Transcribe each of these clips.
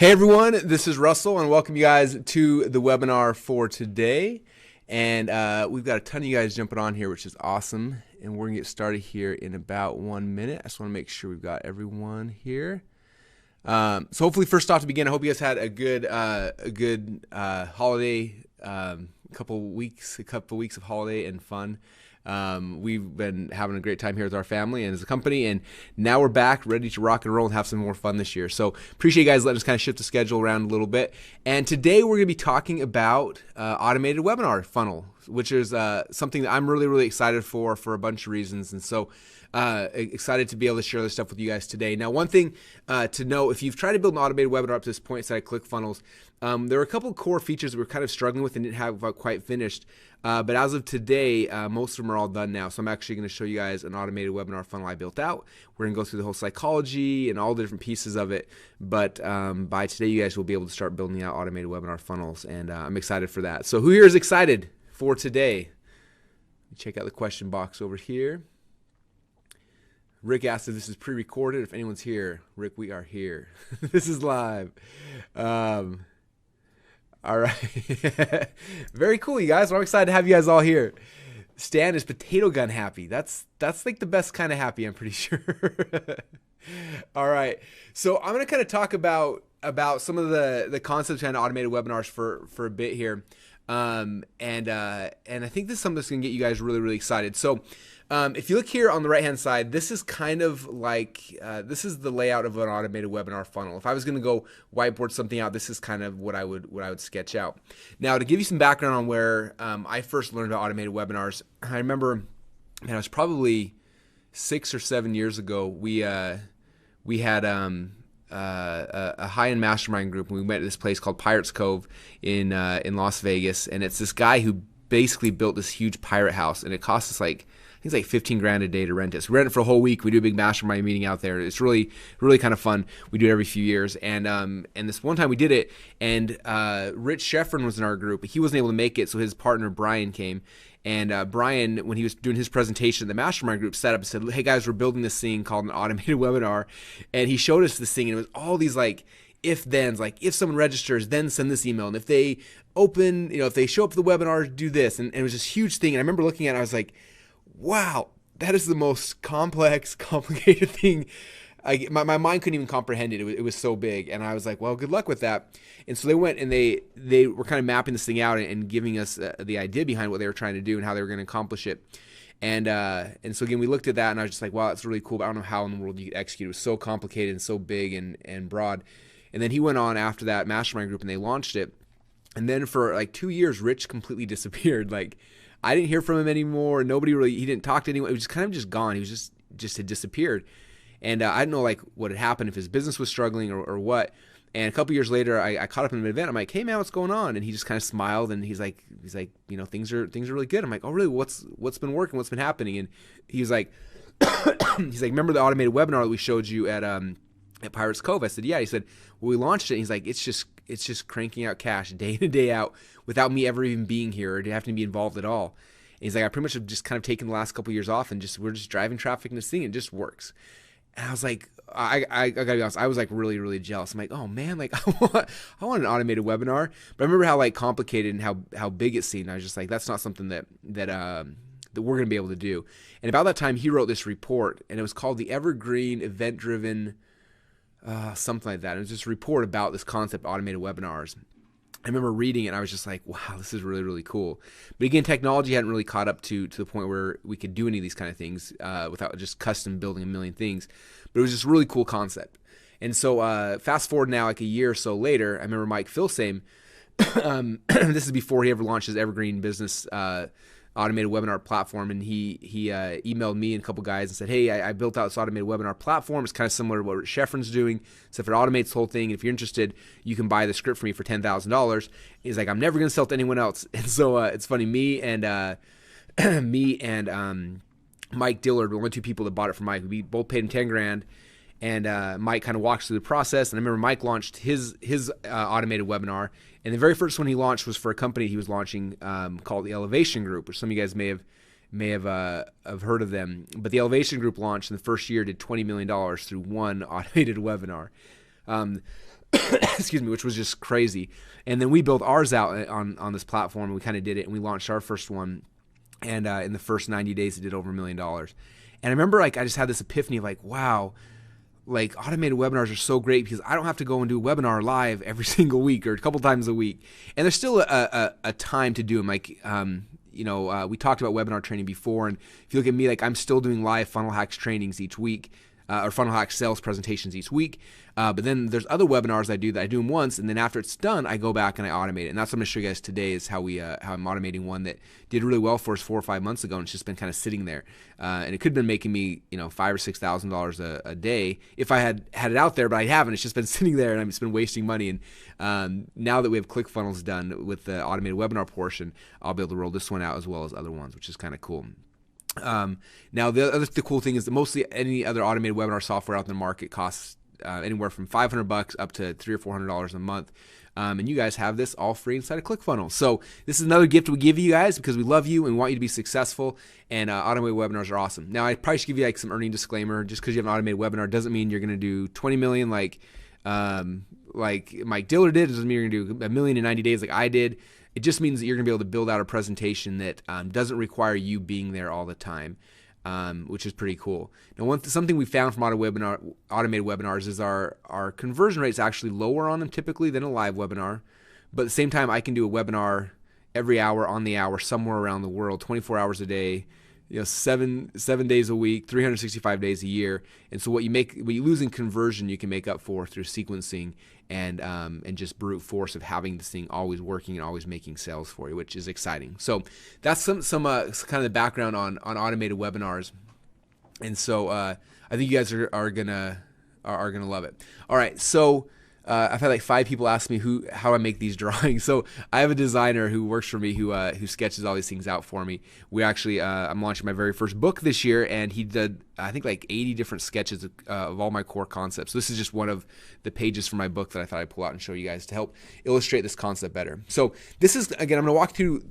Hey everyone, this is Russell and welcome you guys to the webinar for today. And we've got a ton of you guys jumping on here, which is awesome. And we're gonna get started here in about 1 minute. I just wanna make sure we've got everyone here. So hopefully first off to begin, I hope you guys had a good holiday, couple weeks of holiday and fun. We've been having a great time here with our family and as a company, and now we're back ready to rock and roll and have some more fun this year. So appreciate you guys letting us kind of shift the schedule around a little bit. And today we're going to be talking about automated webinar funnel, which is something that I'm really excited for a bunch of reasons. And so excited to be able to share this stuff with you guys today. Now, one thing to know, if you've tried to build an automated webinar up to this point inside ClickFunnels, there are a couple core features that we're kind of struggling with and didn't have quite finished. But as of today, most of them are all done now. So I'm actually going to show you guys an automated webinar funnel I built out. We're going to go through the whole psychology and all the different pieces of it. But by today, you guys will be able to start building out automated webinar funnels. And I'm excited for that. So who here is excited for today? Check out the question box over here. Rick asked if this is pre-recorded. If anyone's here, Rick, we are here. This is live. All right. Very cool, you guys. Well, I'm excited to have you guys all here. Stan is potato gun happy. That's like the best kind of happy, I'm pretty sure. All right. So I'm going to kind of talk about some of the concepts behind automated webinars for a bit here. And I think this is something that's going to get you guys really excited. So if you look here on the right hand side, this is kind of like this is the layout of an automated webinar funnel. If I was going to go whiteboard something out, this is kind of what I would sketch out. Now, to give you some background on where I first learned about automated webinars, I remember, man, it was probably 6 or 7 years ago. We had a high-end mastermind group, and we met at this place called Pirates Cove in Las Vegas, and it's this guy who basically built this huge pirate house, and it cost us like, I think it's like 15 grand a day to rent it. So we rent it for a whole week. We do a big mastermind meeting out there. It's really kind of fun. We do it every few years. And this one time we did it, and Rich Sheffrin was in our group. He wasn't able to make it, so his partner Brian came. And Brian, when he was doing his presentation, the mastermind group set up and said, "Hey guys, we're building this thing called an automated webinar." And he showed us this thing, and it was all these like if-thens, like if someone registers, then send this email. And if they open, if they show up for the webinar, do this. And it was this huge thing. And I remember looking at it, I was like, wow, that is the most complex, complicated thing. My mind couldn't even comprehend it. It was so big. And I was like, well, good luck with that. And so they went and they were kind of mapping this thing out and giving us the idea behind what they were trying to do and how they were going to accomplish it. And so again, we looked at that and I was just like, wow, that's really cool, but I don't know how in the world you could execute. It was so complicated and so big and broad. And then he went on after that mastermind group and they launched it. And then for like 2 years, Rich completely disappeared. Like, I didn't hear from him anymore. He didn't talk to anyone. It was just kind of just gone. He was just had disappeared. And I didn't know like what had happened, if his business was struggling or what. And a couple years later, I caught up in an event. I'm like, "Hey man, what's going on?" And he just kind of smiled and he's like, things are really good. I'm like, "Oh really? What's been working? What's been happening?" And he was like, "Remember the automated webinar that we showed you at Pirates Cove?" I said, "Yeah." He said, "Well, we launched it." And he's like, It's just cranking out cash day in and day out without me ever even being here or having to be involved at all." And he's like, "I pretty much have just kind of taken the last couple of years off and we're just driving traffic in this thing and it just works." And I was like, I gotta be honest, I was like really jealous. I'm like, oh man, like I want an automated webinar. But I remember how like complicated and how big it seemed. I was just like, that's not something that we're gonna be able to do. And about that time, he wrote this report, and it was called the Evergreen Event Driven something like that. It was this report about this concept of automated webinars. I remember reading it and I was just like, wow, this is really cool. But again, technology hadn't really caught up to the point where we could do any of these kind of things without just custom building a million things. But it was just a really cool concept. And so fast forward now like a year or so later, I remember Mike Filsame, this is before he ever launched his Evergreen business automated webinar platform, and he emailed me and a couple guys and said, "Hey, I built out this automated webinar platform. It's kind of similar to what Sheffrin's doing. So if it automates the whole thing, if you're interested, you can buy the script for me for $10,000." He's like, "I'm never going to sell it to anyone else." And so it's funny, me and Mike Dillard were the only two people that bought it from Mike. We both paid him 10 grand. And Mike kind of walks through the process. And I remember Mike launched his automated webinar. And the very first one he launched was for a company he was launching called the Elevation Group, which some of you guys may have heard of them. But the Elevation Group launched in the first year, did $20 million through one automated webinar. excuse me, which was just crazy. And then we built ours out on this platform, and we kind of did it, and we launched our first one. And in the first 90 days, it did over $1 million. And I remember, like, I just had this epiphany of, like, wow, like, automated webinars are so great because I don't have to go and do a webinar live every single week or a couple times a week. And there's still a time to do them. Like, we talked about webinar training before, and if you look at me, like, I'm still doing live funnel hacks trainings each week, or funnel hacks sales presentations each week. But then there's other webinars I do that I do them once, and then after it's done, I go back and I automate it. And that's what I'm going to show you guys today is how I'm automating one that did really well for us 4 or 5 months ago, and it's just been kind of sitting there. And it could have been making me, $5,000 or $6,000 a day if I had it out there, but I haven't. It's just been sitting there, and I've just been wasting money. And now that we have ClickFunnels done with the automated webinar portion, I'll be able to roll this one out as well as other ones, which is kind of cool. Now the cool thing is that mostly any other automated webinar software out in the market costs anywhere from $500 up to $300 or $400 a month. And you guys have this all free inside of ClickFunnels. So this is another gift we give you guys because we love you and we want you to be successful. And automated webinars are awesome. Now I probably should give you like some earning disclaimer. Just because you have an automated webinar doesn't mean you're going to do 20 million like Mike Diller did. It doesn't mean you're going to do $1 million in 90 days like I did. It just means that you're going to be able to build out a presentation that doesn't require you being there all the time, which is pretty cool. Now, something we found from automated webinars is our conversion rate is actually lower on them typically than a live webinar. But at the same time, I can do a webinar every hour on the hour somewhere around the world, 24 hours a day, 7 days a week, 365 days a year. And so what you lose in conversion, you can make up for through sequencing and just brute force of having this thing always working and always making sales for you, which is exciting. So that's some kind of the background on automated webinars. And so I think you guys are gonna love it. All right, so. I've had like 5 people ask me how I make these drawings. So I have a designer who works for me who sketches all these things out for me. We actually I'm launching my very first book this year, and he did I think like 80 different sketches of all my core concepts. So this is just one of the pages from my book that I thought I'd pull out and show you guys to help illustrate this concept better. So this is, again, I'm going to walk through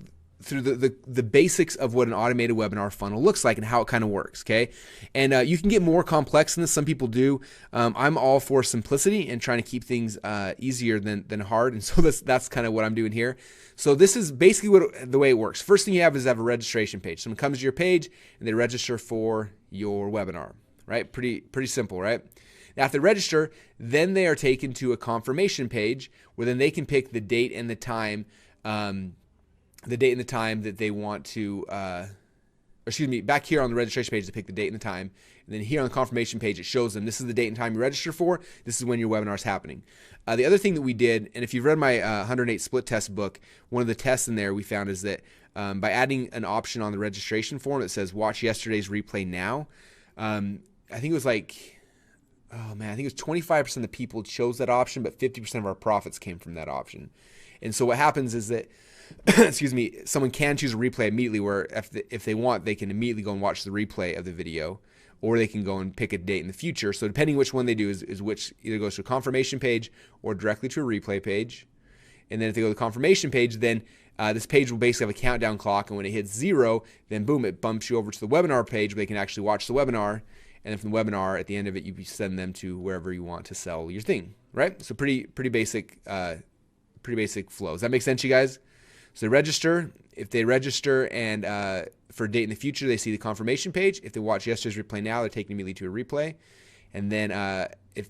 the basics of what an automated webinar funnel looks like and how it kind of works, okay? And you can get more complex than this. Some people do. I'm all for simplicity and trying to keep things easier than hard, and so that's kind of what I'm doing here. So this is basically the way it works. First thing you have is a registration page. Someone comes to your page and they register for your webinar, right? Pretty simple, right? Now, if they register, then they are taken to a confirmation page where then they can pick the date and the time that they want to, back here on the registration page, they pick the date and the time. And then here on the confirmation page, it shows them this is the date and time you register for. This is when your webinar is happening. The other thing that we did, and if you've read my 108 split test book, one of the tests in there we found is that by adding an option on the registration form that says watch yesterday's replay now, I think it was like, I think it was 25% of the people chose that option, but 50% of our profits came from that option. And so what happens is that someone can choose a replay immediately where if they want, they can immediately go and watch the replay of the video, or they can go and pick a date in the future. So depending which one they do is which either goes to a confirmation page or directly to a replay page. And then if they go to the confirmation page, then this page will basically have a countdown clock, and when it hits 0, then boom, it bumps you over to the webinar page where they can actually watch the webinar. And then from the webinar, at the end of it, you send them to wherever you want to sell your thing, right? So pretty basic flow. Does that make sense, you guys? So they register. If they register and for a date in the future, they see the confirmation page. If they watch yesterday's replay now, they're taken immediately to a replay. And then if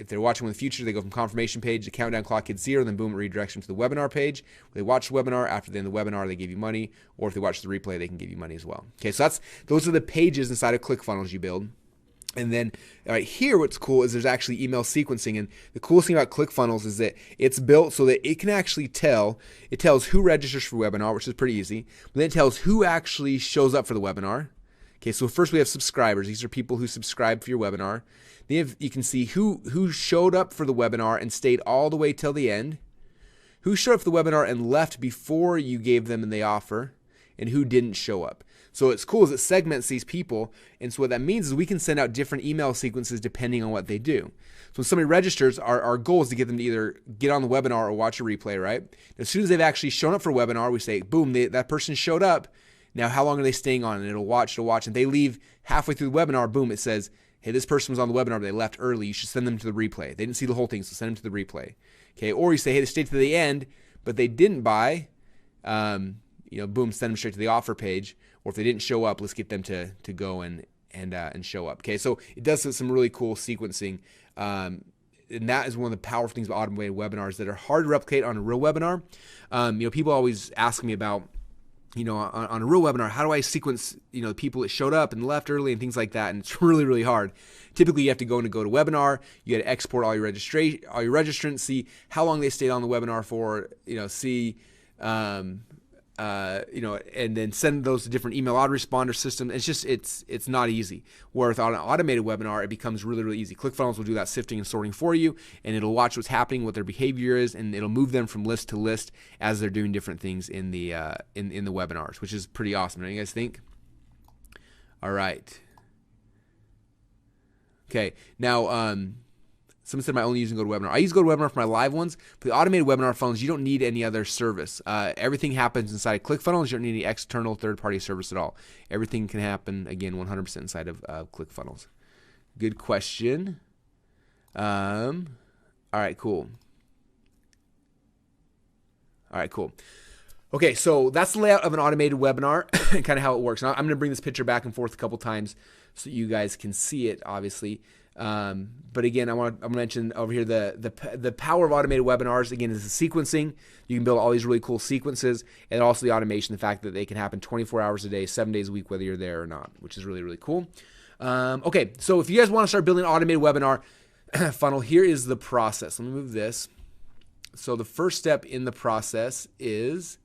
they're watching in the future, they go from confirmation page, the countdown clock hits 0, then boom, it redirects them to the webinar page. When they watch the webinar, after the end of the webinar, they give you money. Or if they watch the replay, they can give you money as well. Okay, so those are the pages inside of ClickFunnels you build. And then right here, what's cool is there's actually email sequencing. And the coolest thing about ClickFunnels is that it's built so that it can actually it tells who registers for webinar, which is pretty easy. But then it tells who actually shows up for the webinar. Okay, so first we have subscribers. These are people who subscribe for your webinar. Then you can see who showed up for the webinar and stayed all the way till the end, who showed up for the webinar and left before you gave them the offer, and who didn't show up. So what's cool is it segments these people, and so what that means is we can send out different email sequences depending on what they do. So when somebody registers, our goal is to get them to either get on the webinar or watch a replay, right? As soon as they've actually shown up for a webinar, we say, boom, that person showed up. Now how long are they staying on? And it'll watch, and if they leave halfway through the webinar, boom, it says, hey, this person was on the webinar, but they left early. You should send them to the replay. They didn't see the whole thing, so send them to the replay. Okay, or you say, hey, they stayed to the end, but they didn't buy. Boom, send them straight to the offer page. Or if they didn't show up, let's get them to go and show up. Okay, so it does some really cool sequencing. And that is one of the powerful things about automated webinars that are hard to replicate on a real webinar. People always ask me about, on a real webinar, how do I sequence, the people that showed up and left early and things like that? And it's really, really hard. Typically, you have to go into GoToWebinar. You got to export all your registrants, see how long they stayed on the webinar for, see, and then send those to different email autoresponder systems. It's just, it's not easy. Where with an automated webinar, it becomes really, really easy. ClickFunnels will do that sifting and sorting for you, and it'll watch what's happening, what their behavior is, and it'll move them from list to list as they're doing different things in the in the webinars, which is pretty awesome. Don't you guys think? All right. Okay. Now, someone said, am I only using GoToWebinar? I use GoToWebinar for my live ones. For the automated webinar funnels, you don't need any other service. Everything happens inside of ClickFunnels. You don't need any external third-party service at all. Everything can happen, again, 100% inside of ClickFunnels. Good question. All right, cool. Okay, so that's the layout of an automated webinar and kind of how it works. Now, I'm going to bring this picture back and forth a couple times so you guys can see it, obviously. But again, I'm going to mention over here the power of automated webinars. Again, is the sequencing. You can build all these really cool sequences, and also the automation, the fact that they can happen 24 hours a day, 7 days a week, whether you're there or not, which is really, really cool. Okay, so if you guys want to start building an automated webinar funnel, here is the process. Let me move this. So the first step in the process is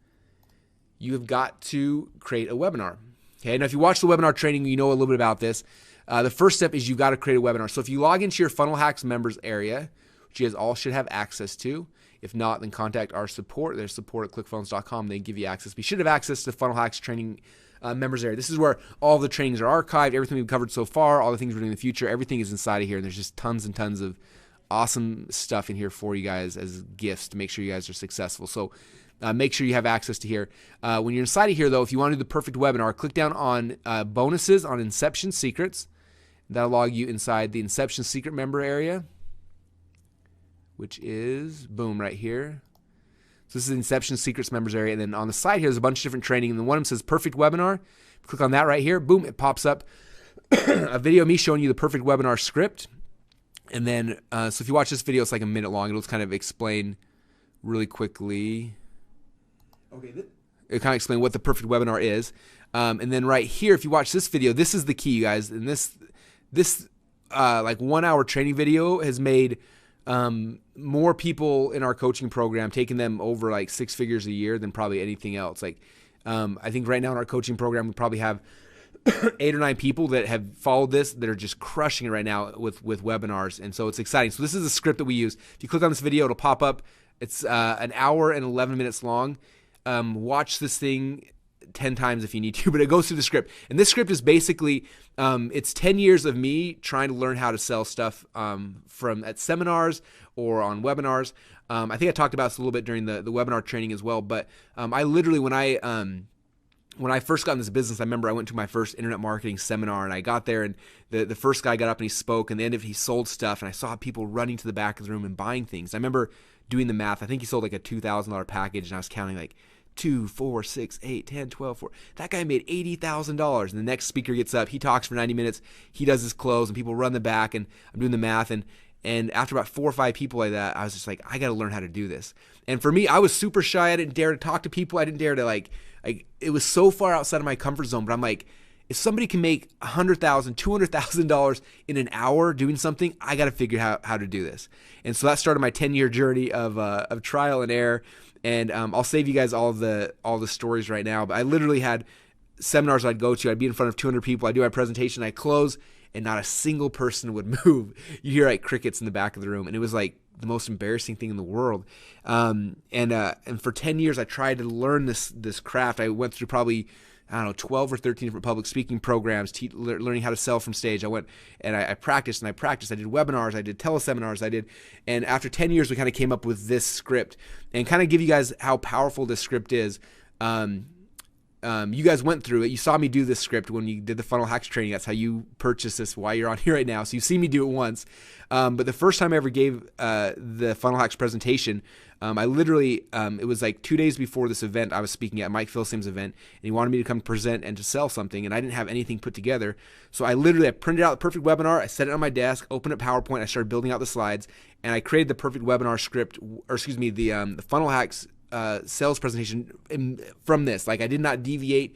you have got to create a webinar. Okay, now if you watch the webinar training, you know a little bit about this. The first step is you got to create a webinar. So if you log into your Funnel Hacks members area, which you guys all should have access to, if not, then contact our support. There's support at clickfunnels.com. They give you access. We should have access to Funnel Hacks training members area. This is where all the trainings are archived, everything we've covered so far, all the things we're doing in the future, everything is inside of here. And there's just tons and tons of awesome stuff in here for you guys as gifts to make sure you guys are successful. So make sure you have access to here. When you're inside of here, though, if you want to do the perfect webinar, click down on bonuses on Inception Secrets. That'll log you inside the Inception Secret member area, which is, boom, right here. So this is the Inception Secrets members area. And then on the side here, there's a bunch of different training. And the one of them says perfect webinar. Click on that right here. Boom, it pops up a video of me showing you the perfect webinar script. And then, so if you watch this video, it's like a minute long. It'll kind of explain really quickly. Okay, it'll kind of explain what the perfect webinar is. And then right here, if you watch this video, this is the key, you guys. And this like 1 hour training video has made more people in our coaching program, taking them over like 6 figures a year than probably anything else. Like I think right now in our coaching program, we probably have 8 or 9 people that have followed this that are just crushing it right now with webinars. And so it's exciting. So this is the script that we use. If you click on this video, it'll pop up. It's an hour and 11 minutes long. Watch this thing 10 times if you need to, but it goes through the script. And this script is basically, it's 10 years of me trying to learn how to sell stuff from at seminars or on webinars. I think I talked about this a little bit during the webinar training as well, but I literally, when I first got in this business, I remember I went to my first internet marketing seminar, and I got there, and the first guy got up and he spoke, and at the end of it, he sold stuff, and I saw people running to the back of the room and buying things. I remember doing the math. I think he sold like a $2,000 package, and I was counting like 2, 4, 6, 8, 10, 12, 4. That guy made $80,000. And the next speaker gets up, he talks for 90 minutes, he does his close, and people run the back, and I'm doing the math, and after about 4 or 5 people like that, I was just like, I got to learn how to do this. And for me, I was super shy. I didn't dare to talk to people. I didn't dare to like it was so far outside of my comfort zone. But I'm like, if somebody can make $100,000, $200,000 in an hour doing something, I got to figure out how to do this. And so that started my 10-year journey of trial and error. And I'll save you guys all the stories right now. But I literally had seminars I'd go to. I'd be in front of 200 people. I'd do my presentation. I'd close, and not a single person would move. You hear like crickets in the back of the room, and it was like the most embarrassing thing in the world. And for 10 years, I tried to learn this craft. I went through probably, I don't know, 12 or 13 different public speaking programs, learning how to sell from stage. I went and I practiced and I practiced. I did webinars, I did teleseminars, and after 10 years, we kind of came up with this script and kind of give you guys how powerful this script is. you guys went through it. You saw me do this script when you did the funnel hacks training. That's how you purchase this while you're on here right now. So you've seen me do it once. But the first time I ever gave the funnel hacks presentation, I literally, it was like 2 days before this event, I was speaking at Mike Philsame's event, and he wanted me to come present and to sell something, and I didn't have anything put together. So I printed out the perfect webinar, I set it on my desk, opened up PowerPoint, I started building out the slides, and I created the perfect webinar script, or excuse me, the funnel hacks sales presentation from this. Like, I did not deviate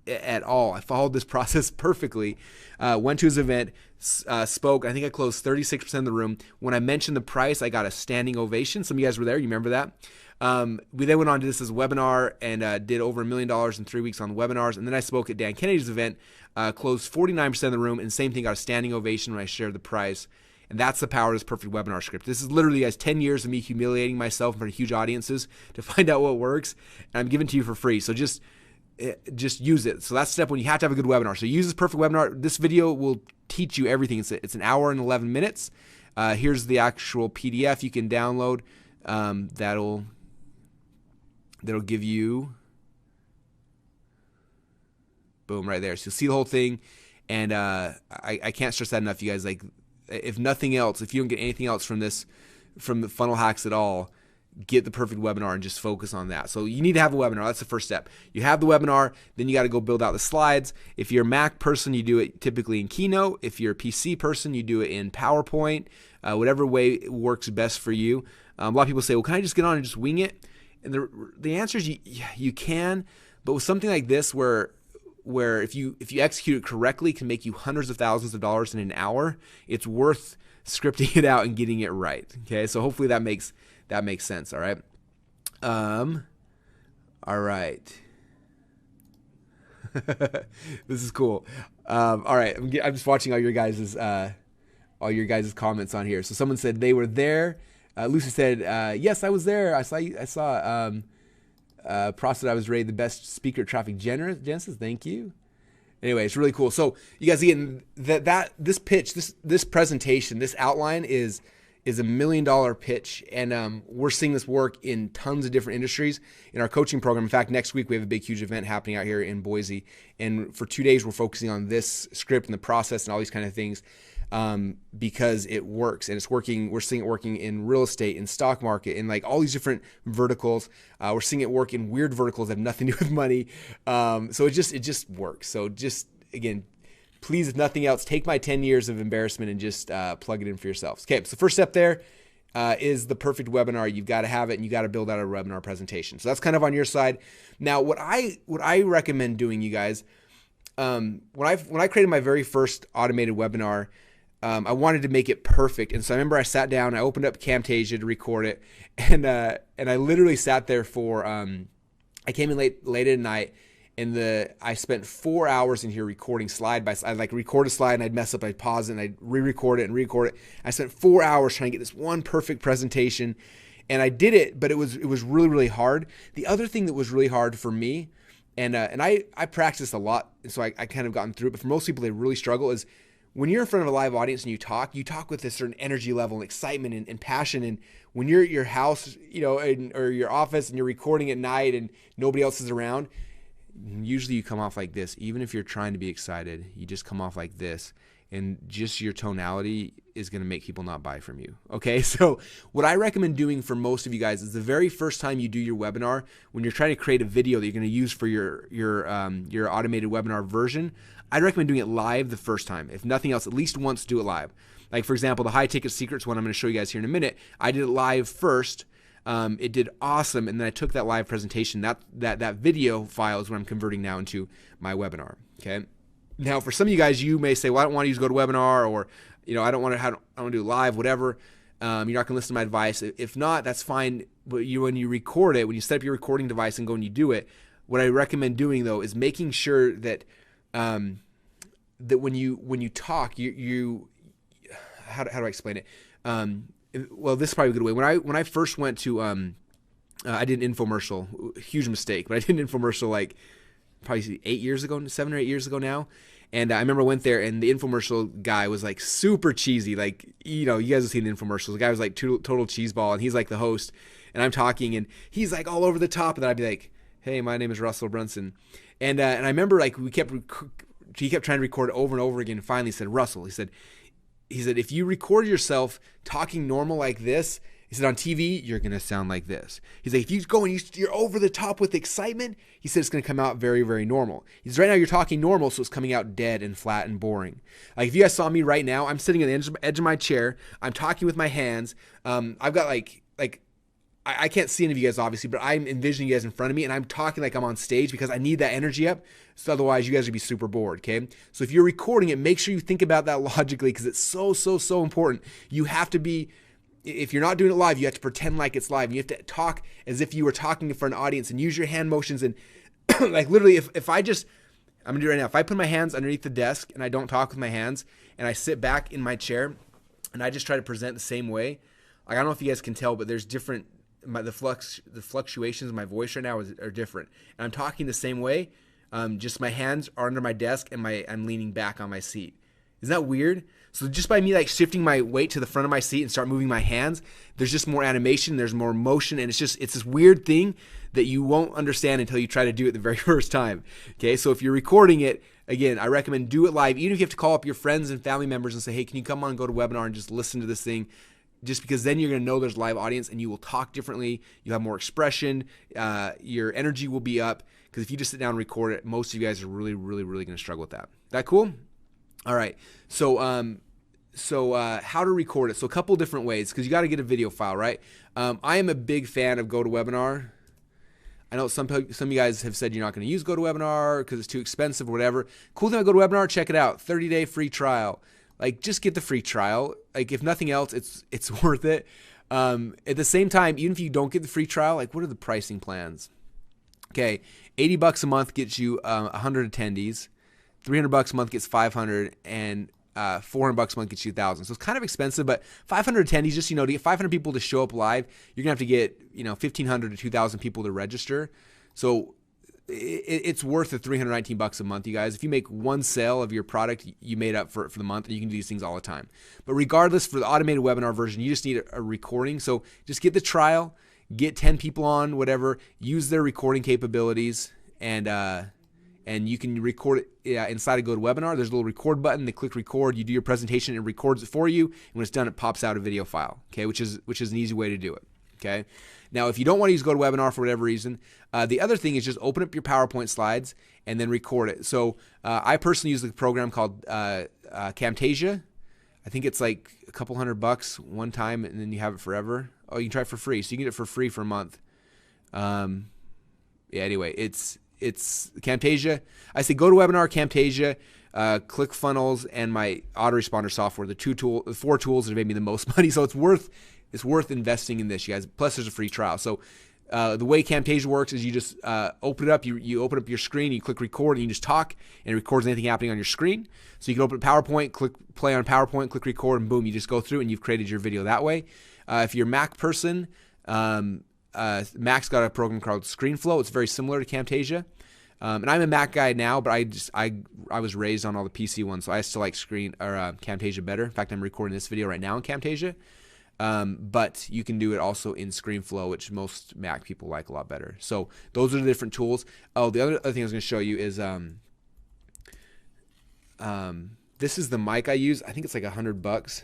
at all. I followed this process perfectly. Went to his event, spoke. I think I closed 36% of the room. When I mentioned the price, I got a standing ovation. Some of you guys were there. You remember that? We then went on to this as a webinar and did over $1 million in 3 weeks on webinars. And then I spoke at Dan Kennedy's event, closed 49% of the room, and same thing, got a standing ovation when I shared the price. And that's the power of this perfect webinar script. This is literally, guys, 10 years of me humiliating myself in front of huge audiences to find out what works. And I'm giving it to you for free. So just use it. So that's step one. You have to have a good webinar. So use this perfect webinar. This video will teach you everything. It's an hour and 11 minutes. Here's the actual PDF you can download. That'll give you, boom, right there. So you'll see the whole thing. And I can't stress that enough, you guys. Like, if nothing else, if you don't get anything else from this, from the funnel hacks at all, get the perfect webinar and just focus on that. So you need to have a webinar. That's the first step. You have the webinar, then you got to go build out the slides. If you're a Mac person, you do it typically in Keynote. If you're a PC person, you do it in PowerPoint, whatever way works best for you. A lot of people say, well, can I just get on and just wing it? And the answer is you can, but with something like this where if you execute it correctly, it can make you hundreds of thousands of dollars in an hour, it's worth scripting it out and getting it right. Okay, so hopefully that makes sense. All right. All right. This is cool. All right, I'm just watching all your guys' comments on here. So someone said they were there. Lucy said, yes, I was there. I saw Prostate, I was rated the best speaker at Traffic Genesis. Thank you. Anyway, it's really cool. So you guys, again, this pitch, this presentation, this outline is a $1 million pitch, and we're seeing this work in tons of different industries in our coaching program. In fact, next week we have a big, huge event happening out here in Boise, and for 2 days we're focusing on this script and the process and all these kind of things. Because it works, and it's working. We're seeing it working in real estate, in stock market, in like all these different verticals. We're seeing it work in weird verticals that have nothing to do with money. So it just works. So just, again, please, if nothing else, take my 10 years of embarrassment and just plug it in for yourselves. Okay, so the first step there is the perfect webinar. You've got to have it, and you got to build out a webinar presentation. So that's kind of on your side. Now, what I recommend doing, you guys, when I created my very first automated webinar, I wanted to make it perfect. And so I remember I sat down, I opened up Camtasia to record it. And I literally sat there for, I came in late at night, and I spent 4 hours in here recording slide by slide. I'd like record a slide and I'd mess up, I'd pause it and I'd re-record it and re-record it. I spent 4 hours trying to get this one perfect presentation, and I did it, but it was really, really hard. The other thing that was really hard for me, and I practice a lot, so I kind of gotten through it, but for most people, they really struggle, is when you're in front of a live audience and you talk with a certain energy level and excitement and passion. And when you're at your house, or your office, and you're recording at night and nobody else is around, usually you come off like this. Even if you're trying to be excited, you just come off like this. And just your tonality is going to make people not buy from you. Okay, so what I recommend doing for most of you guys is the very first time you do your webinar, when you're trying to create a video that you're going to use for your automated webinar version, I'd recommend doing it live the first time. If nothing else, at least once do it live. Like, for example, the high ticket secrets one I'm going to show you guys here in a minute, I did it live first. It did awesome, and then I took that live presentation. That video file is what I'm converting now into my webinar. Okay. Now, for some of you guys, you may say, well, I don't want to use GoToWebinar, or I don't want to do live, whatever. You're not going to listen to my advice. If not, that's fine. But when you record it, when you set up your recording device and go and you do it, what I recommend doing though is making sure that that when you talk, you how do I explain it? Well, this is probably a good way. When I first went to I did an infomercial, huge mistake, but I did an infomercial like probably 7 or 8 years ago now. And I remember I went there, and the infomercial guy was like super cheesy. Like, you guys have seen the infomercials. The guy was like total cheeseball, and he's like the host. And I'm talking, and he's like all over the top. And then I'd be like, Hey, my name is Russell Brunson. And I remember like he kept trying to record it over and over again. And finally said, Russell, he said, if you record yourself talking normal like this, he said, on TV, you're going to sound like this. He's like, if you go and you're over the top with excitement, he said, it's going to come out very, very normal. He says, right now you're talking normal, so it's coming out dead and flat and boring. Like if you guys saw me right now, I'm sitting at the edge of my chair. I'm talking with my hands. I've got I can't see any of you guys obviously, but I'm envisioning you guys in front of me and I'm talking like I'm on stage because I need that energy up. So otherwise you guys would be super bored. Okay. So if you're recording it, make sure you think about that logically because it's so important. You have to be, if you're not doing it live, you have to pretend like it's live. You have to talk as if you were talking for an audience and use your hand motions. And like literally if I'm gonna do it right now. If I put my hands underneath the desk and I don't talk with my hands and I sit back in my chair and I just try to present the same way, like, I don't know if you guys can tell, but there's different, the fluctuations of my voice right now are different. And I'm talking the same way. Just my hands are under my desk and I'm leaning back on my seat. Isn't that weird? So just by me like shifting my weight to the front of my seat and start moving my hands, there's just more animation, there's more motion, and it's this weird thing that you won't understand until you try to do it the very first time. Okay, so if you're recording it, again, I recommend do it live, even if you have to call up your friends and family members and say, hey, can you come on and go to webinar and just listen to this thing? Just because then you're going to know there's a live audience and you will talk differently. You'll have more expression. Your energy will be up. Because if you just sit down and record it, most of you guys are really going to struggle with that. That cool? All right. So how to record it. So a couple different ways because you got to get a video file, right? I am a big fan of GoToWebinar. I know some of you guys have said you're not going to use GoToWebinar because it's too expensive or whatever. Cool thing about GoToWebinar, check it out. 30-day free trial. Like, just get the free trial. Like, if nothing else, it's worth it. At the same time, even if you don't get the free trial, like, what are the pricing plans? Okay, $80 a month gets you 100 attendees. $300 a month gets 500, and $400 a month gets you 1,000. So it's kind of expensive, but 500 attendees, just to get 500 people to show up live, you're gonna have to get 1,500 to 2,000 people to register. So it's worth the $319 a month, you guys. If you make one sale of your product, you made up for the month, and you can do these things all the time. But regardless, for the automated webinar version, you just need a recording. So just get the trial, get 10 people on, whatever, use their recording capabilities, and you can record it inside of GoToWebinar. There's a little record button. They click record. You do your presentation, it records it for you, and when it's done, it pops out a video file. Okay, which is an easy way to do it. Okay. Now, if you don't want to use GoToWebinar for whatever reason, the other thing is just open up your PowerPoint slides and then record it. So I personally use the program called Camtasia. I think it's like a couple $100 one time, and then you have it forever. Oh, you can try it for free. So you can get it for free for a month. Anyway, it's Camtasia. I say GoToWebinar, Camtasia, ClickFunnels, and my autoresponder software. The 4 tools that have made me the most money. So it's worth investing in this, you guys. Plus, there's a free trial. So the way Camtasia works is you just open it up. You open up your screen, you click record, and you just talk, and it records anything happening on your screen. So you can open PowerPoint, click play on PowerPoint, click record, and boom, you just go through and you've created your video that way. If you're a Mac person, Mac's got a program called ScreenFlow. It's very similar to Camtasia. And I'm a Mac guy now, but I was raised on all the PC ones, so I still like Camtasia better. In fact, I'm recording this video right now in Camtasia. But you can do it also in ScreenFlow, which most Mac people like a lot better. So those are the different tools. Oh, the other thing I was going to show you is this is the mic I use. I think it's like $100.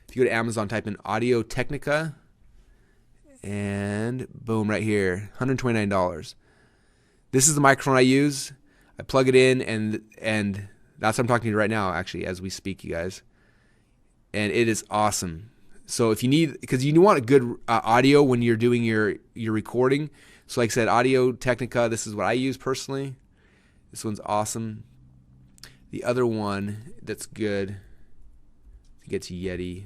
If you go to Amazon, type in Audio Technica, and boom, right here, $129. This is the microphone I use. I plug it in, and that's what I'm talking to you right now, actually, as we speak, you guys. And it is awesome. So if you need, because you want a good audio when you're doing your recording. So like I said, Audio Technica, this is what I use personally. This one's awesome. The other one that's good, I think it's Yeti.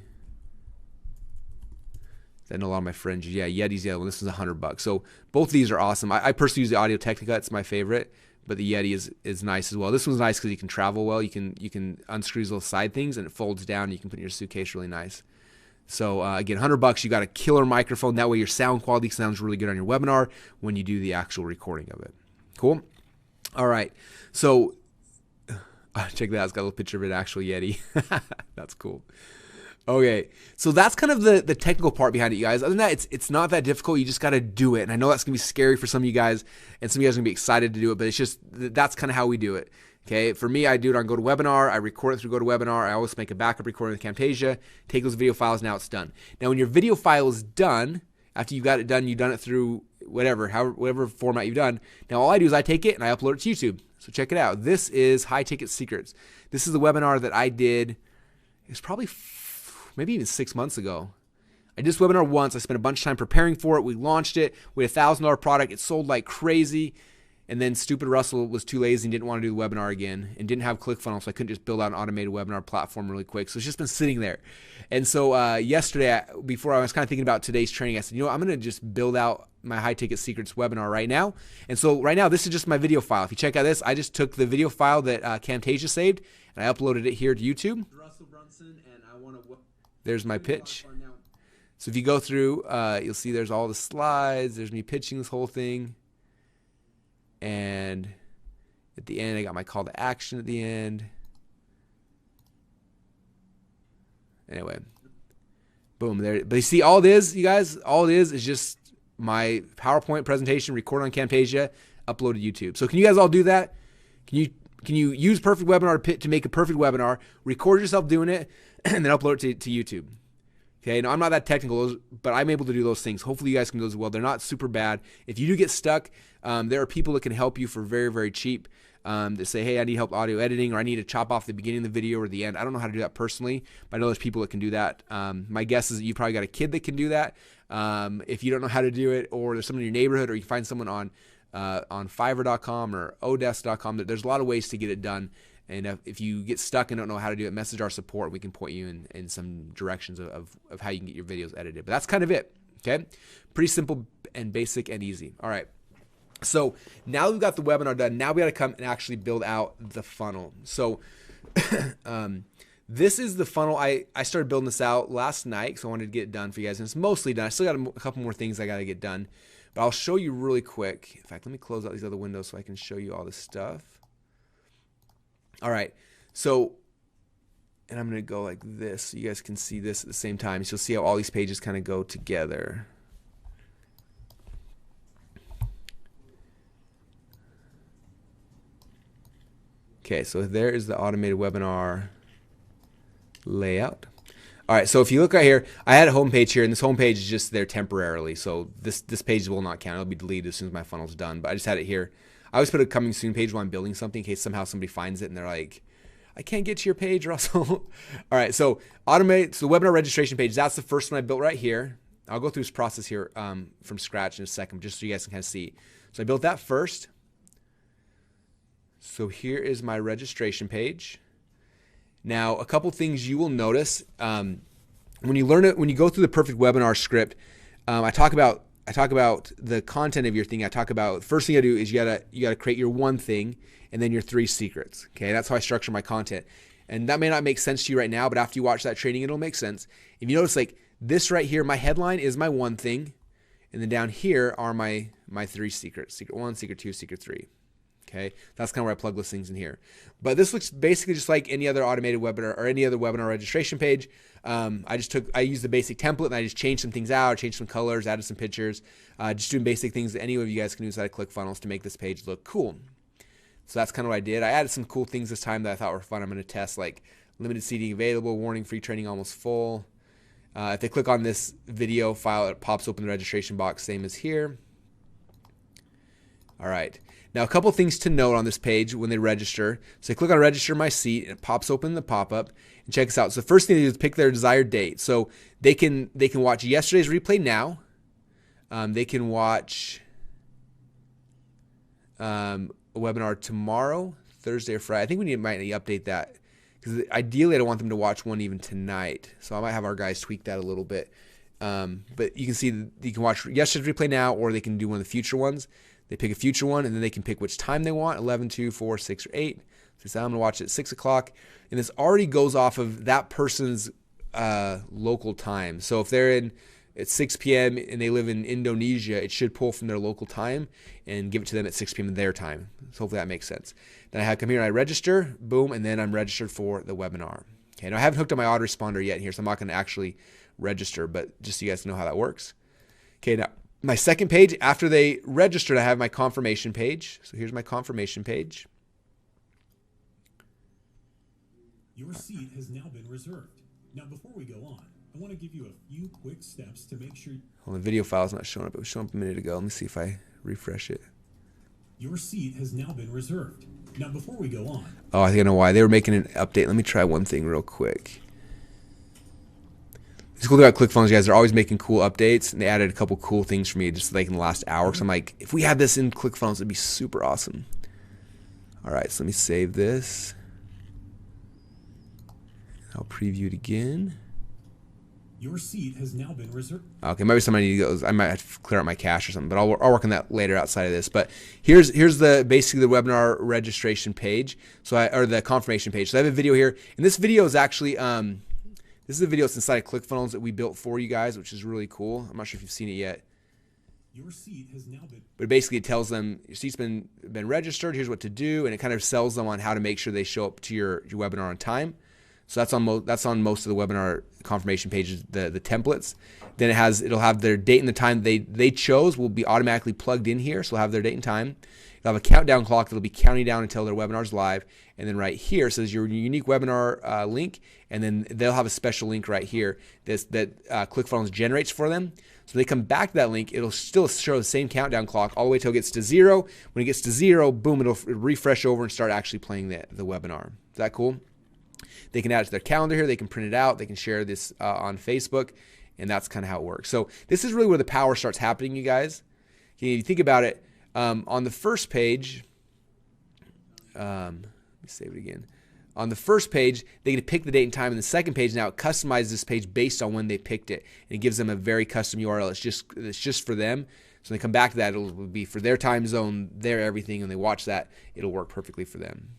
I know a lot of my friends, Yeti's the other one. This is $100. So both of these are awesome. I personally use the Audio Technica. It's my favorite. But the Yeti is nice as well. This one's nice because you can travel well. You can unscrew these little side things, and it folds down. You can put in your suitcase really nice. So again, $100, you got a killer microphone. That way your sound quality sounds really good on your webinar when you do the actual recording of it. Cool? All right. So check that out. It's got a little picture of an actual Yeti. That's cool. Okay, so that's kind of the technical part behind it, you guys. Other than that, it's not that difficult. You just got to do it. And I know that's going to be scary for some of you guys, and some of you guys are going to be excited to do it, but it's just, that's kind of how we do it. Okay, for me, I do it on GoToWebinar. I record it through GoToWebinar. I always make a backup recording with Camtasia, take those video files, now it's done. Now, when your video file is done, after you got it done, you've done it through whatever format you've done. Now, all I do is I take it and I upload it to YouTube. So check it out. This is High Ticket Secrets. This is the webinar that I did. It's probably maybe even 6 months ago. I did this webinar once. I spent a bunch of time preparing for it. We launched it. We had a $1,000 product. It sold like crazy. And then stupid Russell was too lazy and didn't want to do the webinar again and didn't have ClickFunnels, so I couldn't just build out an automated webinar platform really quick. So it's just been sitting there. And so yesterday, before I was kind of thinking about today's training, I said, you know what, I'm going to just build out my High Ticket Secrets webinar right now. And so right now, this is just my video file. If you check out this, I just took the video file that Camtasia saved and I uploaded it here to YouTube. There's my pitch. So if you go through, you'll see there's all the slides. There's me pitching this whole thing. And at the end, I got my call to action at the end. Anyway, boom, there. But you see, all it is, you guys, all it is just my PowerPoint presentation recorded on Camtasia, uploaded to YouTube. So can you guys all do that? Can you use Perfect Webinar to make a perfect webinar, record yourself doing it, and then upload it to YouTube? Okay, now I'm not that technical, but I'm able to do those things. Hopefully you guys can do as well. They're not super bad. If you do get stuck, there are people that can help you for very, very cheap. That say, hey, I need help audio editing, or I need to chop off the beginning of the video or the end. I don't know how to do that personally, but I know there's people that can do that. My guess is that you probably got a kid that can do that. If you don't know how to do it, or there's someone in your neighborhood, or you find someone on Fiverr.com or Odesk.com, there's a lot of ways to get it done. And if you get stuck and don't know how to do it, message our support. We can point you in some directions of how you can get your videos edited. But that's kind of it, okay? Pretty simple and basic and easy. All right. So now that we've got the webinar done, now we got to come and actually build out the funnel. So this is the funnel. I started building this out last night because I wanted to get it done for you guys. And it's mostly done. I still got a couple more things I got to get done. But I'll show you really quick. In fact, let me close out these other windows so I can show you all this stuff. All right, so, and I'm going to go like this so you guys can see this at the same time. So you'll see how all these pages kind of go together. Okay, so there is the automated webinar layout. All right, so if you look right here, I had a home page here, and this home page is just there temporarily. So this page will not count. It'll be deleted as soon as my funnel's done, but I just had it here. I always put a coming soon page while I'm building something in case somehow somebody finds it and they're like, I can't get to your page, Russell. All right, so automate, so the webinar registration page, that's the first one I built right here. I'll go through this process here from scratch in a second, just so you guys can kind of see. So I built that first. So here is my registration page. Now, a couple things you will notice when you learn it, when you go through the Perfect Webinar script, I talk about the content of your thing. I talk about, first thing I do is you gotta create your one thing and then your 3 secrets. Okay, that's how I structure my content. And that may not make sense to you right now, but after you watch that training, it'll make sense. If you notice, like this right here, my headline is my one thing, and then down here are my 3 secrets: secret 1, secret 2, secret 3. Okay, that's kind of where I plug those things in here. But this looks basically just like any other automated webinar or any other webinar registration page. I used the basic template and I just changed some things out, changed some colors, added some pictures, just doing basic things that any of you guys can use out of ClickFunnels to make this page look cool. So that's kind of what I did. I added some cool things this time that I thought were fun. I'm going to test, like limited seating available, warning, free training almost full. If they click on this video file, it pops open the registration box, same as here. All right. Now, a couple things to note on this page when they register. So they click on register my seat and it pops open the pop-up, and check this out. So the first thing they do is pick their desired date. So they can watch yesterday's replay now. They can watch a webinar tomorrow, Thursday or Friday. I think we might need to update that because ideally I don't want them to watch one even tonight. So I might have our guys tweak that a little bit. But you can see that you can watch yesterday's replay now, or they can do one of the future ones. They pick a future one, and then they can pick which time they want, 11, 2, 4, 6, or 8. So I'm going to watch it at 6 o'clock. And this already goes off of that person's local time. So if they're at 6 p.m. and they live in Indonesia, it should pull from their local time and give it to them at 6 p.m. their time. So hopefully that makes sense. Then I come here and I register, boom, and then I'm registered for the webinar. Okay, now I haven't hooked up my autoresponder yet here, so I'm not going to actually register, but just so you guys know how that works. Okay, now my second page, after they registered, I have my confirmation page. So here's my confirmation page. Your seat has now been reserved. Now, before we go on, I want to give you a few quick steps to make sure... Well, the video file is not showing up. It was showing up a minute ago. Let me see if I refresh it. Your seat has now been reserved. Now, before we go on... Oh, I think I know why. They were making an update. Let me try one thing real quick. It's cool about ClickFunnels, guys. They're always making cool updates, and they added a couple cool things for me just like in the last hour. So I'm like, if we had this in ClickFunnels, it'd be super awesome. All right, so let me save this. I'll preview it again. Your seat has now been reserved. Okay, maybe somebody goes. I might have to clear out my cache or something, but I'll work on that later outside of this. But here's the basically the webinar registration page. So or the confirmation page. So I have a video here, and this video is actually this is a video that's inside of ClickFunnels that we built for you guys, which is really cool. I'm not sure if you've seen it yet. Your seat has now been. But basically, it tells them your seat's been registered. Here's what to do, and it kind of sells them on how to make sure they show up to your webinar on time. So that's on most of the webinar confirmation pages, the templates. Then it'll have their date and the time they chose will be automatically plugged in here. So we'll have their date and time. It'll have a countdown clock that'll be counting down until their webinar's live. And then right here it says your unique webinar link, and then they'll have a special link right here that ClickFunnels generates for them. So when they come back to that link, it'll still show the same countdown clock all the way till it gets to 0. When it gets to 0, boom, it'll refresh over and start actually playing the webinar. Is that cool? They can add it to their calendar here. They can print it out. They can share this on Facebook, and that's kind of how it works. So this is really where the power starts happening, you guys. Okay, if you think about it, on the first page, let me save it again. On the first page, they get to pick the date and time. And the second page, now it customizes this page based on when they picked it, and it gives them a very custom URL. It's just for them. So when they come back to that, it'll be for their time zone, their everything, and they watch that. It'll work perfectly for them.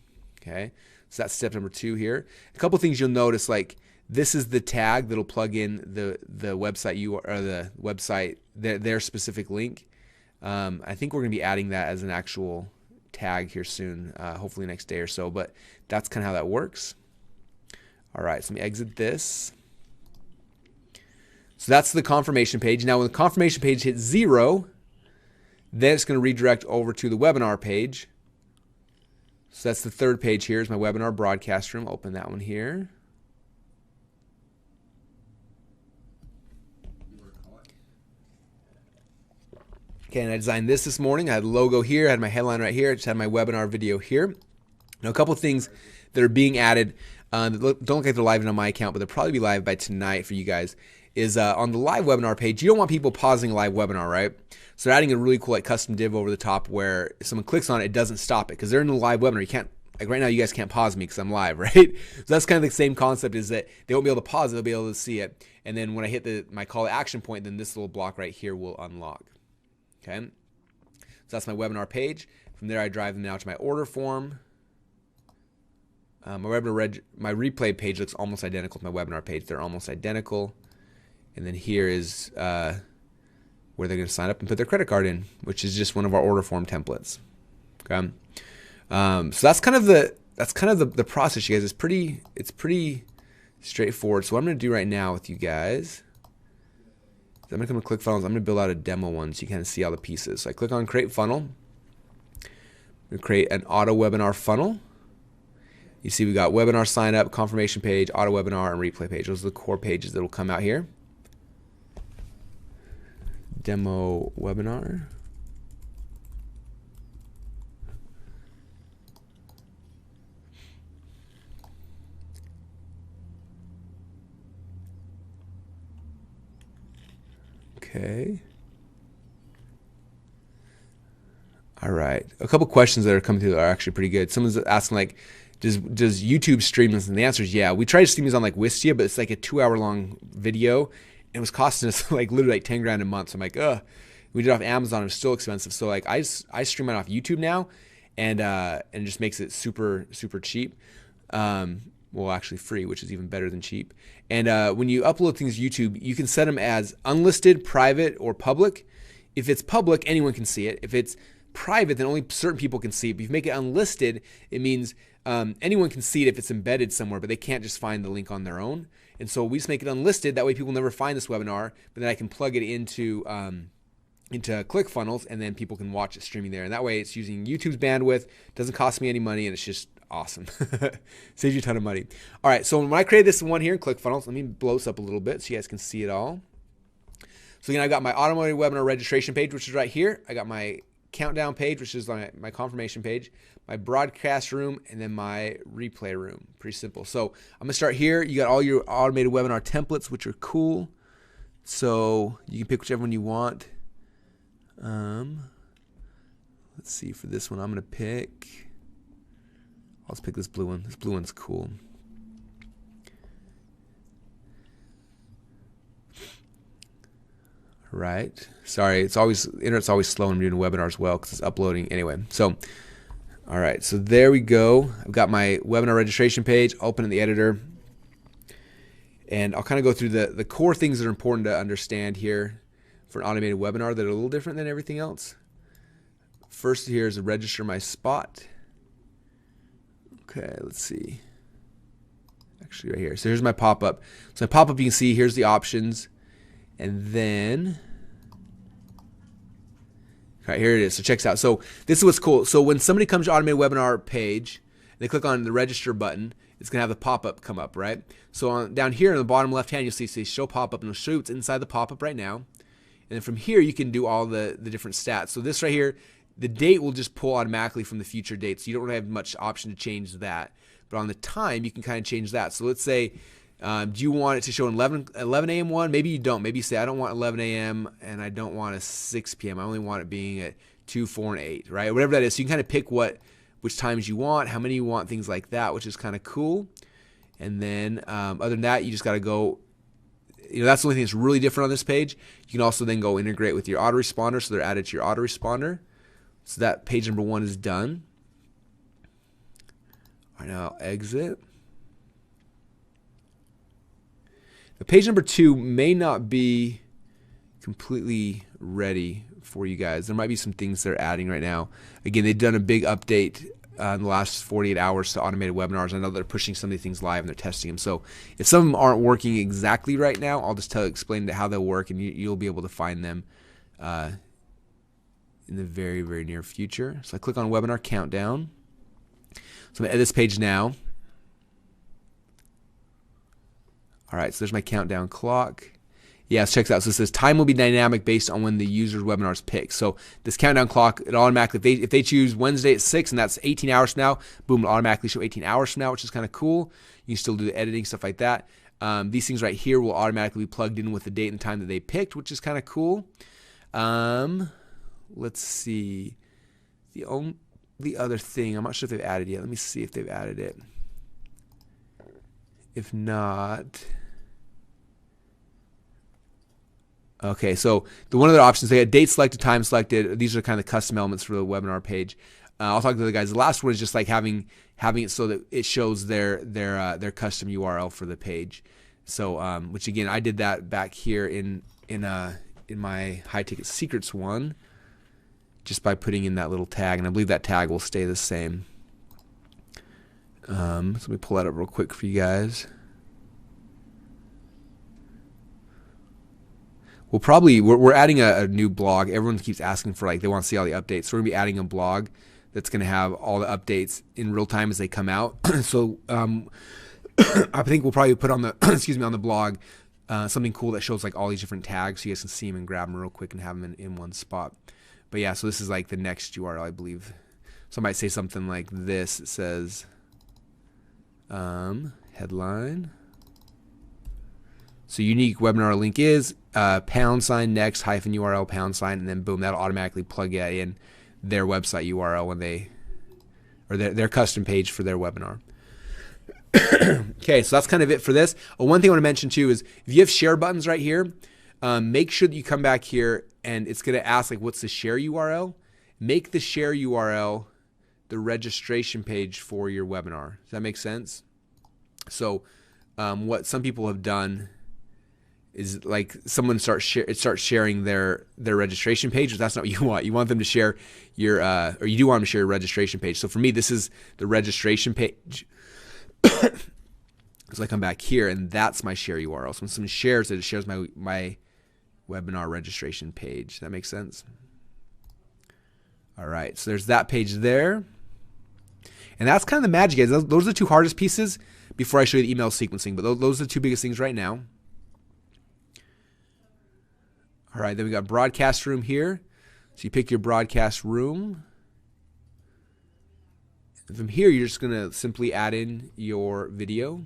Okay. So that's step number 2 here. A couple things you'll notice, like this is the tag that'll plug in the website or the website their specific link. I think we're gonna be adding that as an actual tag here soon, hopefully next day or so. But that's kind of how that works. All right, so let me exit this. So that's the confirmation page. Now when the confirmation page hits 0, then it's going to redirect over to the webinar page. So that's the third page here is my webinar broadcast room. Open that one here. Okay, and I designed this morning. I had the logo here. I had my headline right here. I just had my webinar video here. Now, a couple of things that are being added that don't look like they're live on my account, but they'll probably be live by tonight for you guys, is on the live webinar page. You don't want people pausing a live webinar, right? So they're adding a really cool like custom div over the top where if someone clicks on it, it doesn't stop it because they're in the live webinar. You can't, like right now, you guys can't pause me because I'm live, right? So that's kind of the same concept, is that they won't be able to pause it, they'll be able to see it. And then when I hit my call to action point, then this little block right here will unlock. Okay, so that's my webinar page. From there, I drive them now to my order form. My replay page looks almost identical to my webinar page. They're almost identical. And then here is where they're going to sign up and put their credit card in, which is just one of our order form templates. Okay, so that's kind of the process, you guys. It's pretty straightforward. So what I'm going to do right now with you guys, I'm going to come to ClickFunnels. I'm going to build out a demo one so you kind of see all the pieces. So I click on Create Funnel. We create an auto webinar funnel. You see we got webinar sign up, confirmation page, auto webinar, and replay page. Those are the core pages that will come out here. Demo webinar. Okay. All right. A couple questions that are coming through are actually pretty good. Someone's asking like, does YouTube stream this? And the answer is yeah. We tried to stream these on like Wistia, but it's like a 2-hour long video. It was costing us like literally like 10 grand a month. So I'm like, ugh. We did it off Amazon. It was still expensive. So like I stream it off YouTube now, and it just makes it super cheap. Well, actually free, which is even better than cheap. And when you upload things to YouTube, you can set them as unlisted, private, or public. If it's public, anyone can see it. If it's private, then only certain people can see it. But if you make it unlisted, it means anyone can see it if it's embedded somewhere, but they can't just find the link on their own. And so we just make it unlisted. That way people never find this webinar, but then I can plug it into ClickFunnels, and then people can watch it streaming there. And that way it's using YouTube's bandwidth, doesn't cost me any money, and it's just awesome. Saves you a ton of money. All right, so when I created this one here in ClickFunnels, let me blow this up a little bit so you guys can see it all. So again, I got my automated webinar registration page, which is right here. I got my countdown page, which is my confirmation page, my broadcast room, and then my replay room. Pretty simple. So I'm gonna start here. You got all your automated webinar templates, which are cool. So you can pick whichever one you want. Let's see, for this one, I'm gonna pick, I'll just pick this blue one. This blue one's cool. Right. Sorry, internet's always slow when I'm doing a webinar as well because it's uploading. Anyway, so all right, so there we go. I've got my webinar registration page. Open in the editor, and I'll kind of go through the core things that are important to understand here for an automated webinar that are a little different than everything else. First here is to register my spot. Okay, let's see. Actually, right here. So here's my pop-up. So my pop-up, you can see here's the options. And then, all right, here it is. So check this out. So this is what's cool. So when somebody comes to automated webinar page, and they click on the register button, it's gonna have the pop-up come up, right? So down here in the bottom left hand, you'll see show pop-up, and it'll show you what's inside the pop-up right now. And then from here, you can do all the different stats. So this right here, the date will just pull automatically from the future date. So you don't really have much option to change that. But on the time, you can kind of change that. So let's say, do you want it to show an 11 a.m. one? Maybe you don't. Maybe you say, I don't want 11 a.m. and I don't want a 6 p.m. I only want it being at 2, 4, and 8, right? Whatever that is. So you can kind of pick which times you want, how many you want, things like that, which is kind of cool. And then other than that, you just got to go, that's the only thing that's really different on this page. You can also then go integrate with your autoresponder, so they're added to your autoresponder. So that page number 1 is done. All right, now I'll exit. Now, page number 2 may not be completely ready for you guys. There might be some things they're adding right now. Again, they've done a big update in the last 48 hours to automated webinars. I know they're pushing some of these things live and they're testing them. So if some of them aren't working exactly right now, I'll just explain how they'll work, and you'll be able to find them in the very, very near future. So I click on webinar countdown. So I'm going to edit this page now. All right, so there's my countdown clock. Yeah, so check this out. So it says time will be dynamic based on when the user's webinar is picked. So this countdown clock, it automatically, if they choose Wednesday at 6 and that's 18 hours from now, boom, it'll automatically show 18 hours from now, which is kind of cool. You can still do the editing, stuff like that. These things right here will automatically be plugged in with the date and time that they picked, which is kind of cool. Let's see. The other thing, I'm not sure if they've added it yet. Let me see if they've added it. If not, okay, so the one of the options, they got date selected, time selected. These are kind of custom elements for the webinar page. I'll talk to the guys. The last one is just like having it so that it shows their custom URL for the page. So which again, I did that back here in my high ticket secrets one, just by putting in that little tag, and I believe that tag will stay the same. So let me pull that up real quick for you guys. We're adding a new blog. Everyone keeps asking for, they want to see all the updates. So we're gonna be adding a blog that's gonna have all the updates in real time as they come out. So I think we'll probably put on the on the blog something cool that shows all these different tags, so you guys can see them and grab them real quick and have them in one spot. But yeah, so this is the next URL, I believe. So I might say something like this. It says headline. So unique webinar link is # next -URL #, and then boom, that'll automatically plug that in their website URL when their custom page for their webinar. Okay, so that's kind of it for this. One thing I want to mention too is if you have share buttons right here, make sure that you come back here and it's going to ask what's the share URL. Make the share URL the registration page for your webinar. Does that make sense? So what some people have done is like someone starts sharing their registration page, but that's not what you want. You want them to share your or you do want them to share your registration page. So for me, this is the registration page. So I come back here, and that's my share URL. So when someone shares it, it shares my webinar registration page. That makes sense? All right, so there's that page there. And that's kind of the magic, guys. Those are the two hardest pieces before I show you the email sequencing, but those are the two biggest things right now. All right, then we got broadcast room here. So you pick your broadcast room. And from here, you're just going to simply add in your video.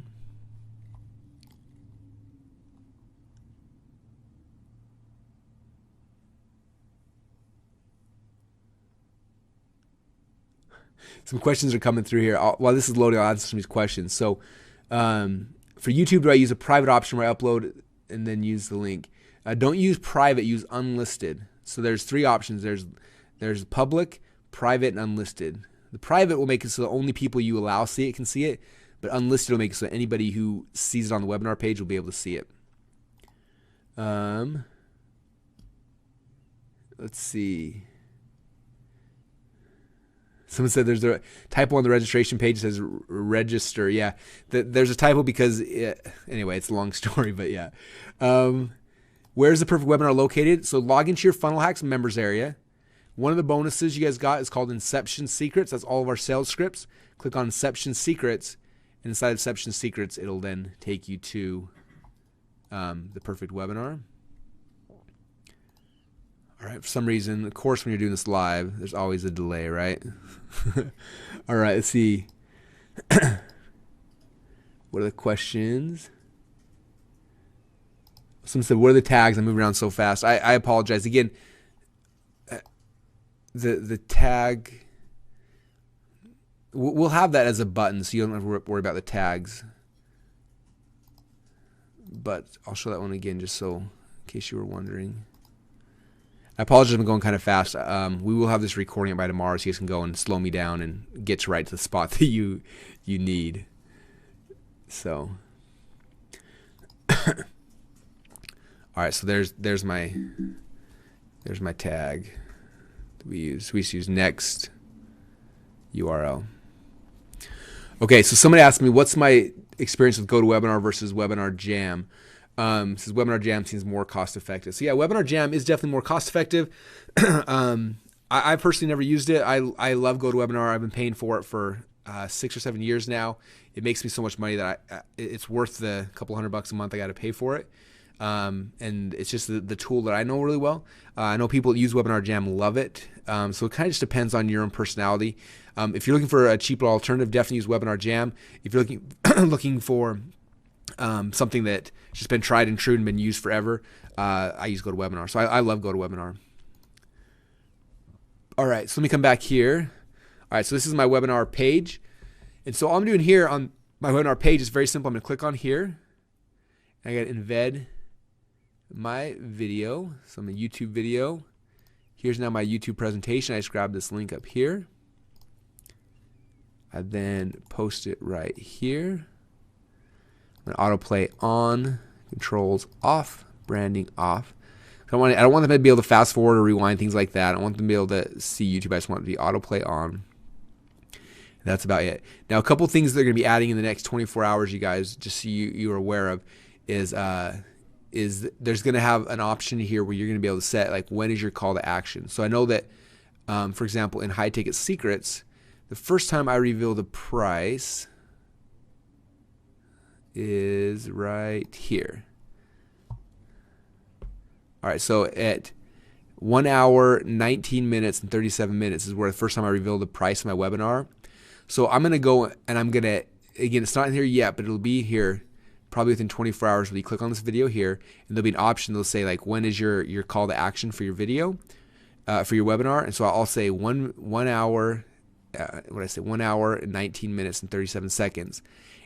Some questions are coming through here. While this is loading, I'll answer some of these questions. So for YouTube, do I use a private option where I upload and then use the link? Don't use private, use unlisted. So there's three options. There's public, private, and unlisted. The private will make it so that only people you allow see it can see it, but unlisted will make it so that anybody who sees it on the webinar page will be able to see it. Let's see. Someone said there's a typo on the registration page that says register. Yeah, there's a typo because, anyway, it's a long story, but yeah. Where's the perfect webinar located? So log into your Funnel Hacks members area. One of the bonuses you guys got is called Inception Secrets. That's all of our sales scripts. Click on Inception Secrets, and inside of Inception Secrets, it'll then take you to the perfect webinar. All right, for some reason, of course, when you're doing this live, there's always a delay, right? All right, let's see. What are the questions? Someone said, what are the tags? I'm moving around so fast. I apologize. Again, the tag, we'll have that as a button, so you don't have to worry about the tags. But I'll show that one again just so, in case you were wondering. I apologize, I'm going kind of fast. We will have this recording by tomorrow, so you guys can go and slow me down and get right to the spot that you need. So, all right. So there's my tag that we use. We used to use next URL. Okay. So somebody asked me, what's my experience with GoToWebinar versus Webinar Jam? Says Webinar Jam seems more cost effective. So yeah, Webinar Jam is definitely more cost effective. I personally never used it. I love GoToWebinar. I've been paying for it for 6 or 7 years now. It makes me so much money that it's worth the couple $100 a month I got to pay for it. And it's just the tool that I know really well. I know people that use Webinar Jam love it. So it kind of just depends on your own personality. If you're looking for a cheaper alternative, definitely use Webinar Jam. If you're looking for something that just been tried and true and been used forever, I use GoToWebinar. So I love GoToWebinar. All right, so let me come back here. All right, so this is my webinar page. And so all I'm doing here on my webinar page is very simple. I'm going to click on here. I got to embed my video. So I'm a YouTube video. Here's now my YouTube presentation. I just grab this link up here. I then post it right here. Autoplay on, controls off, branding off. I don't want them to be able to fast forward or rewind, things like that. I don't want them to be able to see YouTube. I just want it to be autoplay on. That's about it. Now, a couple things they're going to be adding in the next 24 hours, you guys, just so you are aware of, is there's going to have an option here where you're going to be able to set, like, when is your call to action. So I know that, for example, in high ticket secrets, the first time I reveal the price is right here. All right, so at 1 hour, 19 minutes, and 37 minutes is where the first time I revealed the price of my webinar. So I'm going to go and I'm going to, again, it's not in here yet, but it'll be here probably within 24 hours when you click on this video here, and there'll be an option that'll say, like, when is your call to action for your video, for your webinar. And so I'll say 1 hour, what did I say, 1 hour and 19 minutes and 37 seconds.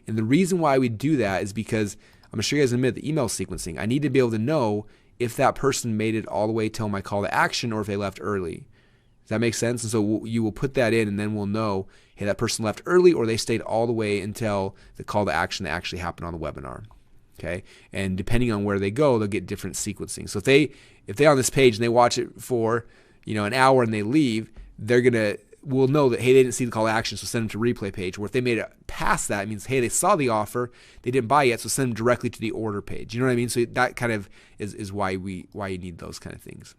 And the reason why we do that is because I'm going to show you guys in a minute the email sequencing. I need to be able to know if that person made it all the way till my call to action or if they left early. Does that make sense? And so you will put that in, and then we'll know, hey, that person left early or they stayed all the way until the call to action that actually happened on the webinar. Okay, and depending on where they go, they'll get different sequencing. So if they on this page and they watch it for an hour and they leave, we'll know that, hey, they didn't see the call to action, so send them to replay page. Or if they made it past that, it means, hey, they saw the offer, they didn't buy yet, so send them directly to the order page. You know what I mean? So that kind of is why you need those kind of things.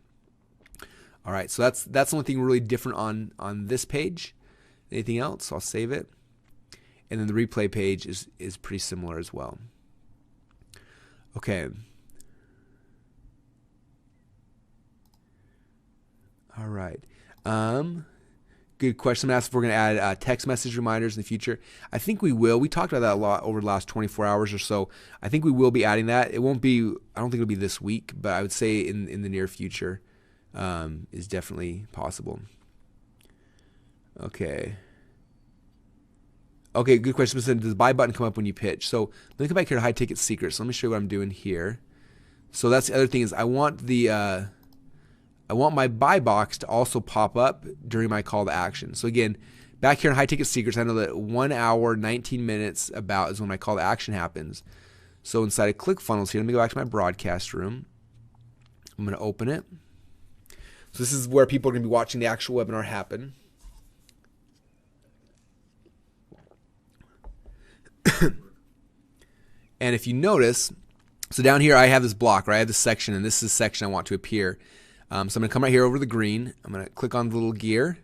All right, so that's the only thing really different on this page. Anything else? I'll save it. And then the replay page is pretty similar as well. Okay. All right. Good question. I'm asking if we're going to add text message reminders in the future. I think we will. We talked about that a lot over the last 24 hours or so. I think we will be adding that. It won't be, I don't think it'll be this week, but I would say in the near future is definitely possible. Okay. Okay, good question. Does the buy button come up when you pitch? So let me come back here to high ticket secrets. So let me show you what I'm doing here. So that's the other thing is I want my buy box to also pop up during my call to action. So again, back here in high ticket secrets, I know that 1 hour, 19 minutes about is when my call to action happens. So inside of ClickFunnels here, let me go back to my broadcast room. I'm going to open it. So this is where people are going to be watching the actual webinar happen. And if you notice, so down here I have this block, right? I have this section, and this is the section I want to appear. So I'm going to come right here over the green. I'm going to click on the little gear,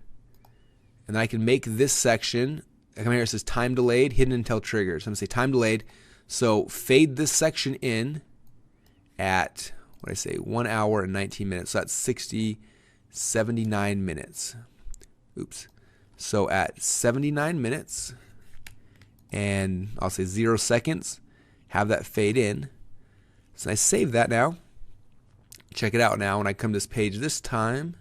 and then I can make this section. I come here, it says time delayed, hidden until triggered. So I'm going to say time delayed. So fade this section in at, what did I say, 1 hour and 19 minutes. So that's 79 minutes. Oops. So at 79 minutes, and I'll say 0 seconds, have that fade in. So I save that now. Check it out now when I come to this page this time.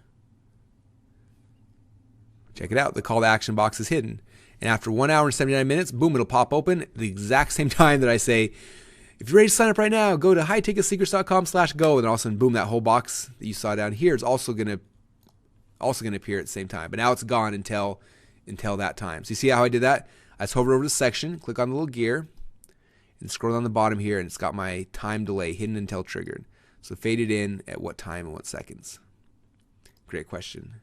Check it out. The call to action box is hidden. And after 1 hour and 79 minutes, boom, it'll pop open at the exact same time that I say, if you're ready to sign up right now, go to highticketsecrets.com/go. And then all of a sudden, boom, that whole box that you saw down here is also going to appear at the same time. But now it's gone until that time. So you see how I did that? I just hover over the section, click on the little gear, and scroll down the bottom here, and it's got my time delay, hidden until triggered. So faded in at what time and what seconds? Great question.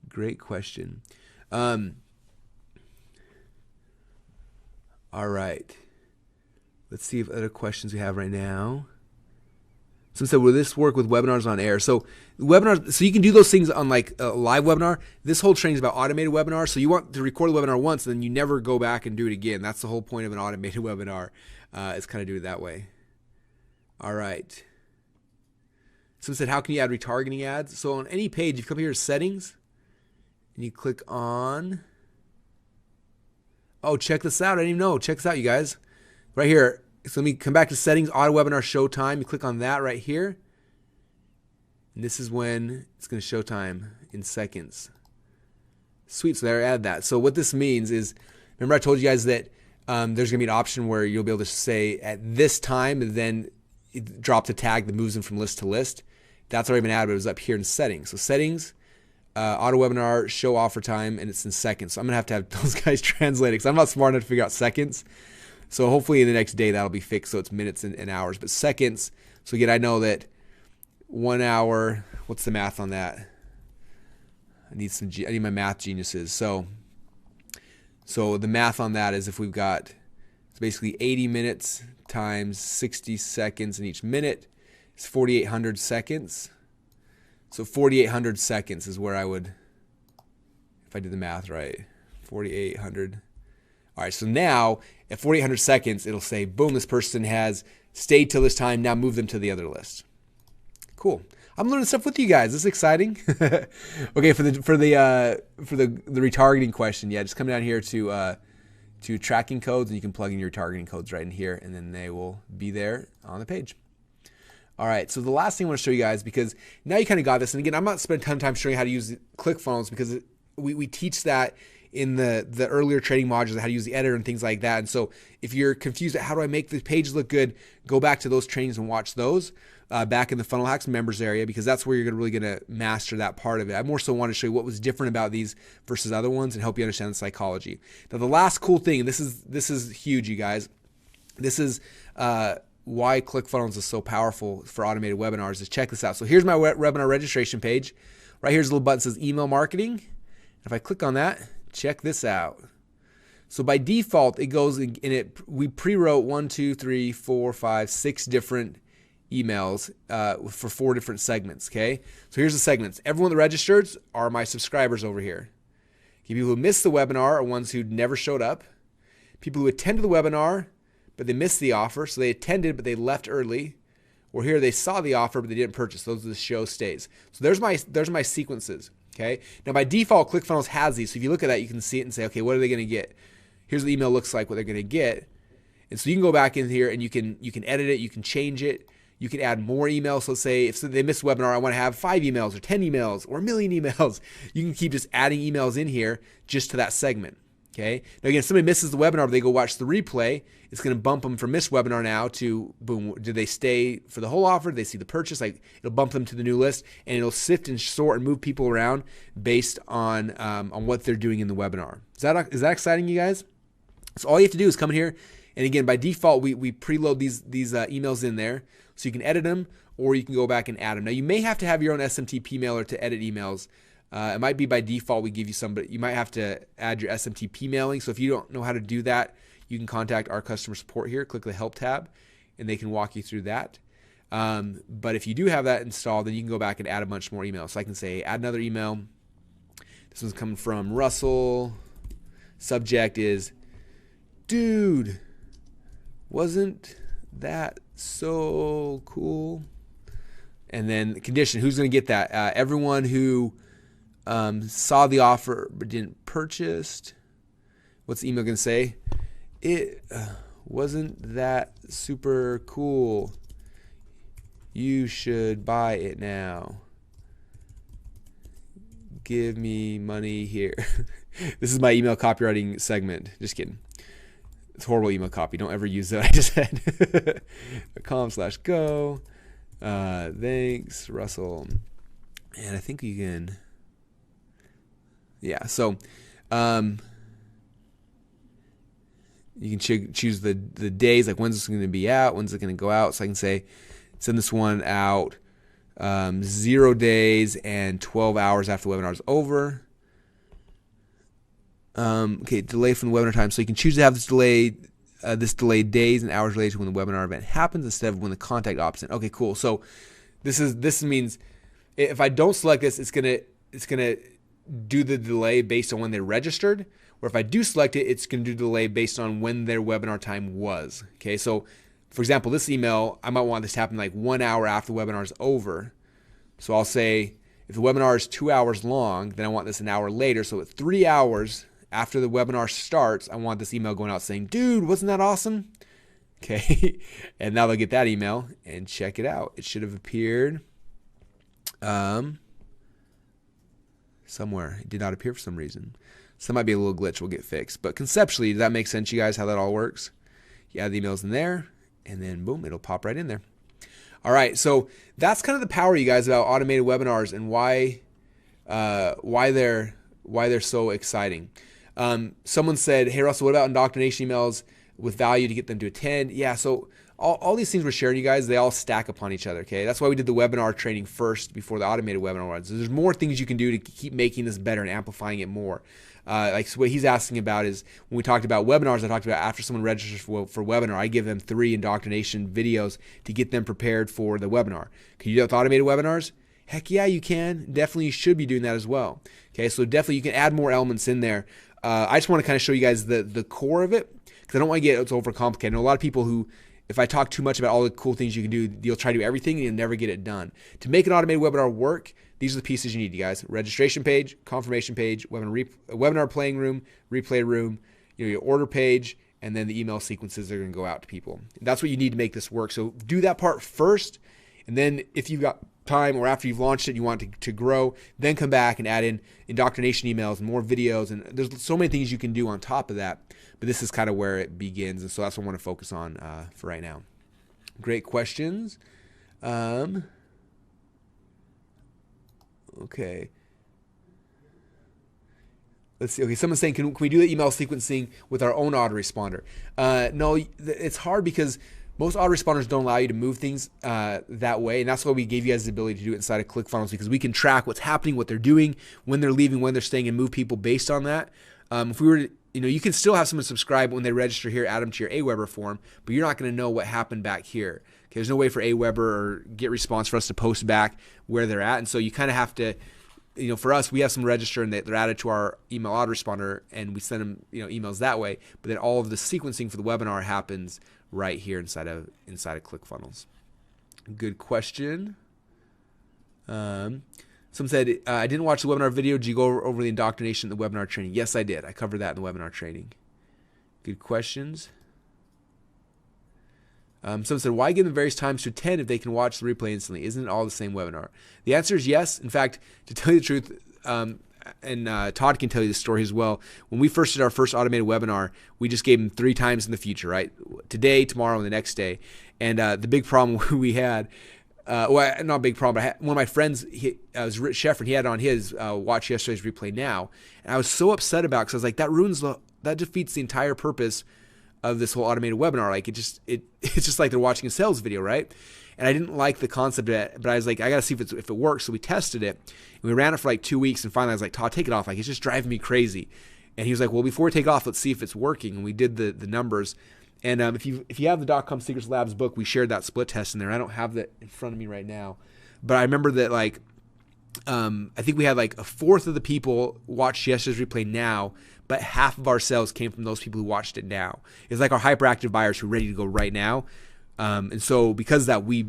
Great question. All right. Let's see if other questions we have right now. Someone said, will this work with webinars on air? So webinars, so you can do those things on like a live webinar. This whole training is about automated webinars. So you want to record the webinar once, and then you never go back and do it again. That's the whole point of an automated webinar. Is kind of do it that way. All right. Someone said, how can you add retargeting ads? So on any page, you come here to settings, and you click on, oh, check this out. I didn't even know. Check this out, you guys. Right here. So let me come back to settings, auto webinar show time. You click on that right here. And this is when it's going to show time in seconds. Sweet, so there I add that. So what this means is, remember I told you guys that there's going to be an option where you'll be able to say at this time, and then it drops a tag that moves them from list to list. That's already been added, but it was up here in settings. So settings, auto webinar, show offer time, and it's in seconds. So I'm going to have those guys translate it because I'm not smart enough to figure out seconds. So hopefully in the next day that'll be fixed so it's minutes and hours. But seconds, so again, I know that 1 hour, what's the math on that? I need my math geniuses. So the math on that is if we've got, it's basically 80 minutes times 60 seconds in each minute, it's 4,800 seconds. So 4,800 seconds is where I would, if I did the math right, 4,800. All right, so now at 4,800 seconds, it'll say, boom, this person has stayed till this time. Now move them to the other list. Cool. I'm learning stuff with you guys. This is exciting. Okay, for the retargeting question, yeah, just come down here to tracking codes, and you can plug in your retargeting codes right in here, and then they will be there on the page. All right, so the last thing I want to show you guys, because now you kind of got this, and again, I'm not spending a ton of time showing you how to use ClickFunnels because we teach that in the earlier training modules, how to use the editor and things like that. And so if you're confused at how do I make the page look good, go back to those trainings and watch those back in the Funnel Hacks members area, because that's where you're really going to master that part of it. I more so want to show you what was different about these versus other ones and help you understand the psychology. Now, the last cool thing, and this is huge, you guys, This is why ClickFunnels is so powerful for automated webinars. Is check this out. So here's my webinar registration page. Right here's a little button that says email marketing. If I click on that, check this out. So by default, it goes in it. We pre-wrote 1, 2, 3, 4, 5, 6 different emails for 4 different segments. Okay. So here's the segments. Everyone that registers are my subscribers over here. Okay, people who missed the webinar are ones who never showed up. People who attended the webinar, but they missed the offer. So they attended, but they left early. Or here they saw the offer, but they didn't purchase. Those are the show stays. So there's my sequences. Okay. Now by default, ClickFunnels has these. So if you look at that, you can see it and say, okay, what are they going to get? Here's what the email looks like, what they're going to get. And so you can go back in here and you can edit it, you can change it, you can add more emails. So let's say if they missed a webinar, I want to have 5 emails or 10 emails or 1 million emails. You can keep just adding emails in here just to that segment. Okay. Now again, if somebody misses the webinar, but they go watch the replay, it's going to bump them from missed webinar now to boom. Did they stay for the whole offer? Did they see the purchase? Like it'll bump them to the new list, and it'll sift and sort and move people around based on what they're doing in the webinar. Is that exciting, you guys? So all you have to do is come in here, and again, by default, we preload these emails in there, so you can edit them, or you can go back and add them. Now, you may have to have your own SMTP mailer to edit emails. It might be by default we give you some, but you might have to add your SMTP mailing. So if you don't know how to do that, you can contact our customer support here. Click the Help tab, and they can walk you through that. But if you do have that installed, then you can go back and add a bunch more emails. So I can say add another email. This one's coming from Russell. Subject is, dude, wasn't that so cool? And then the condition, who's going to get that? Everyone who saw the offer but didn't purchase. What's the email going to say? It wasn't that super cool. You should buy it now. Give me money here. This is my email copywriting segment. Just kidding. It's horrible email copy. Don't ever use that. I just said .com/go. Thanks, Russell. And I think you can. Yeah. So, you can choose the days, like when's this going to be out, when's it going to go out. So I can say, send this one out 0 days and 12 hours after the webinar is over. Okay, delay from the webinar time. So you can choose to have this delayed days and hours related to when the webinar event happens instead of when the contact opts in. Okay, cool. So this means if I don't select this, it's gonna do the delay based on when they registered. Or if I do select it, it's gonna do the delay based on when their webinar time was. Okay, so for example, this email, I might want this to happen like 1 hour after the webinar is over. So I'll say if the webinar is 2 hours long, then I want this an hour later. So at 3 hours after the webinar starts, I want this email going out saying, dude, wasn't that awesome? Okay, and now they'll get that email and check it out. It should have appeared somewhere. It did not appear for some reason. So that might be a little glitch. We'll get fixed. But conceptually, does that make sense, you guys, how that all works? You add the emails in there, and then boom, it'll pop right in there. All right, so that's kind of the power, you guys, about automated webinars and why they're so exciting. Someone said, hey, Russell, what about indoctrination emails with value to get them to attend? Yeah, so all these things we're sharing, you guys, they all stack upon each other, okay? That's why we did the webinar training first before the automated webinar ones. So there's more things you can do to keep making this better and amplifying it more. Like so what he's asking about is when we talked about webinars, I talked about after someone registers for webinar, I give them 3 indoctrination videos to get them prepared for the webinar. Can you do that with automated webinars? Heck yeah, you can. Definitely you should be doing that as well. Okay, so definitely you can add more elements in there. I just want to kind of show you guys the core of it because I don't want to get it's overcomplicated. I know a lot of people who, if I talk too much about all the cool things you can do, you'll try to do everything and you'll never get it done. To make an automated webinar work, these are the pieces you need, you guys. Registration page, confirmation page, webinar playing room, replay room, your order page, and then the email sequences that are going to go out to people. That's what you need to make this work. So do that part first, and then if you've got time or after you've launched it and you want to grow, then come back and add in indoctrination emails and more videos. And there's so many things you can do on top of that. But this is kind of where it begins. And so that's what I want to focus on for right now. Great questions. Okay. Let's see. Okay, someone's saying, can we do the email sequencing with our own autoresponder? No, it's hard because most autoresponders don't allow you to move things that way, and that's why we gave you guys the ability to do it inside of ClickFunnels, because we can track what's happening, what they're doing, when they're leaving, when they're staying, and move people based on that. If we were to, you can still have someone subscribe when they register here, add them to your Aweber form, but you're not going to know what happened back here. Okay, there's no way for Aweber or Get Response for us to post back where they're at, and so you kind of have to, for us, we have some register and they're added to our email autoresponder, and we send them, emails that way. But then all of the sequencing for the webinar happens right here inside of ClickFunnels. Good question. Someone said, I didn't watch the webinar video. Did you go over the indoctrination in the webinar training? Yes, I did. I covered that in the webinar training. Good questions. Someone said, why give them various times to attend if they can watch the replay instantly? Isn't it all the same webinar? The answer is yes. In fact, to tell you the truth, and Todd can tell you the story as well, when we first did our first automated webinar, we just gave them 3 times in the future, right? Today, tomorrow, and the next day. And the big problem we had, well, not a big problem, but one of my friends, was Rich Sheffrin, he had on his watch yesterday's replay now. And I was so upset about it because I was like, that defeats the entire purpose of this whole automated webinar. Like it's just like they're watching a sales video, right? And I didn't like the concept of it, but I was like, I got to see if it works. So we tested it, and we ran it for like 2 weeks, and finally I was like, Todd, take it off. Like, it's just driving me crazy. And he was like, well, before we take it off, let's see if it's working. And we did the numbers. And if you have the .com Secrets Labs book, we shared that split test in there. I don't have that in front of me right now, but I remember that like, I think we had like a fourth of the people watched yesterday's replay now, but half of our sales came from those people who watched it now. It's like our hyperactive buyers who are ready to go right now. And so because of that, we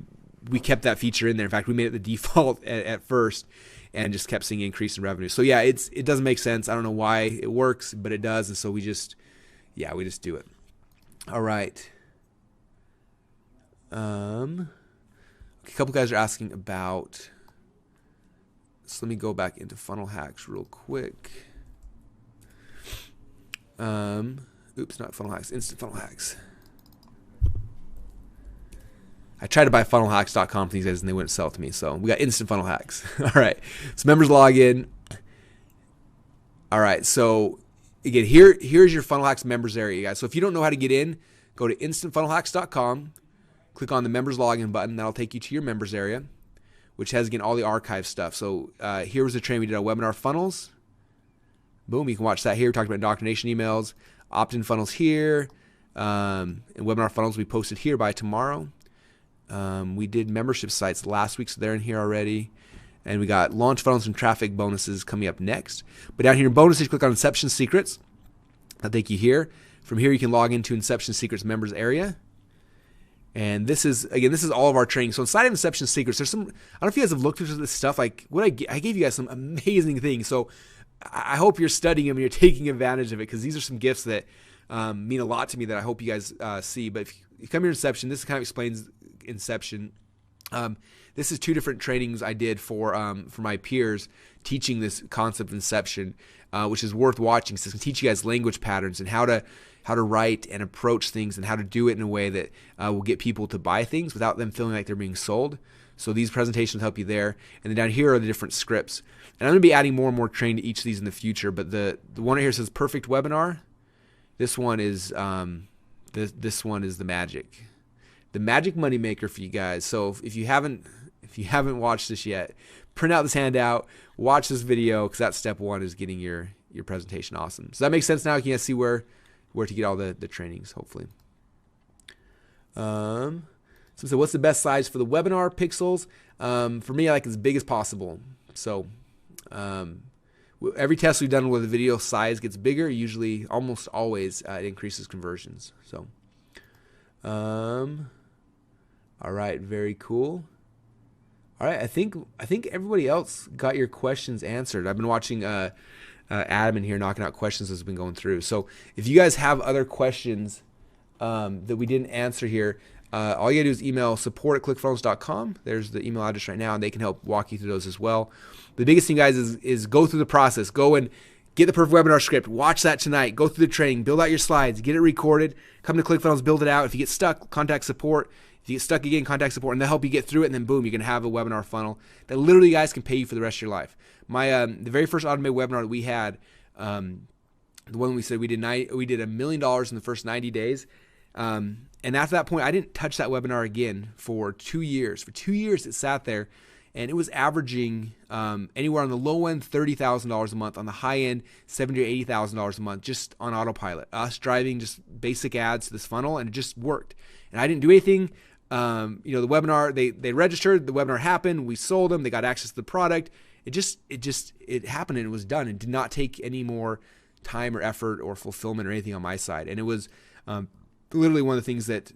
kept that feature in there. In fact, we made it the default at first and just kept seeing an increase in revenue. So yeah, it doesn't make sense. I don't know why it works, but it does. And so we just do it. All right. A couple guys are asking about, so let me go back into funnel hacks real quick. Oops, not funnel hacks, instant funnel hacks. I tried to buy funnelhacks.com for these guys and they wouldn't sell it to me. So we got instant funnel hacks. All right. So members log in. All right. So again, here's your funnel hacks members area, guys. So if you don't know how to get in, go to instantfunnelhacks.com, click on the members login button. That'll take you to your members area, which has, again, all the archive stuff. So here was the training we did on webinar funnels. Boom, you can watch that here. We talked about indoctrination emails, opt-in funnels here, and webinar funnels we posted here by tomorrow. We did membership sites last week, so they're in here already. And we got launch funnels and traffic bonuses coming up next. But down here in bonuses, click on Inception Secrets. That'll take you here. From here, you can log into Inception Secrets members area. And this is all of our training. So inside of Inception Secrets, there's some, I don't know if you guys have looked through this stuff. Like I gave you guys some amazing things. So I hope you're studying them and you're taking advantage of it, because these are some gifts that mean a lot to me that I hope you guys see. But if you come here to Inception, this kind of explains Inception. This is 2 different trainings I did for my peers teaching this concept of Inception, which is worth watching. So it's going to teach you guys language patterns and how to write and approach things and how to do it in a way that will get people to buy things without them feeling like they're being sold. So these presentations help you there. And then down here are the different scripts. And I'm going to be adding more and more training to each of these in the future. But the one right here says perfect webinar. This one is this one is the magic money maker for you guys. So if you haven't watched this yet, print out this handout, watch this video, because that's step 1 is getting your presentation awesome. So that makes sense now. You can see where to get all the trainings, hopefully. So what's the best size for the webinar pixels? For me, I like as big as possible. So every test we've done where the video size gets bigger, usually almost always it increases conversions. So all right, very cool. All right, I think everybody else got your questions answered. I've been watching Adam in here knocking out questions as we've been going through. So if you guys have other questions that we didn't answer here, all you gotta do is email support@clickfunnels.com. There's the email address right now, and they can help walk you through those as well. The biggest thing, guys, is go through the process. Go and get the perfect webinar script. Watch that tonight. Go through the training. Build out your slides. Get it recorded. Come to ClickFunnels. Build it out. If you get stuck, contact support. If you get stuck again, contact support, and they'll help you get through it. And then boom, you're gonna have a webinar funnel that literally, guys, can pay you for the rest of your life. My the very first automated webinar that we had, The one we said we did $1 million in the first 90 days. And after that point, I didn't touch that webinar again for 2 years. For 2 years, it sat there, and it was averaging anywhere on the low end $30,000 a month, on the high end $70,000 or $80,000 a month, just on autopilot. Us driving just basic ads to this funnel, and it just worked. And I didn't do anything. The webinar, they registered, the webinar happened, we sold them, they got access to the product. It happened, and it was done. It did not take any more time or effort or fulfillment or anything on my side. And it was literally one of the things that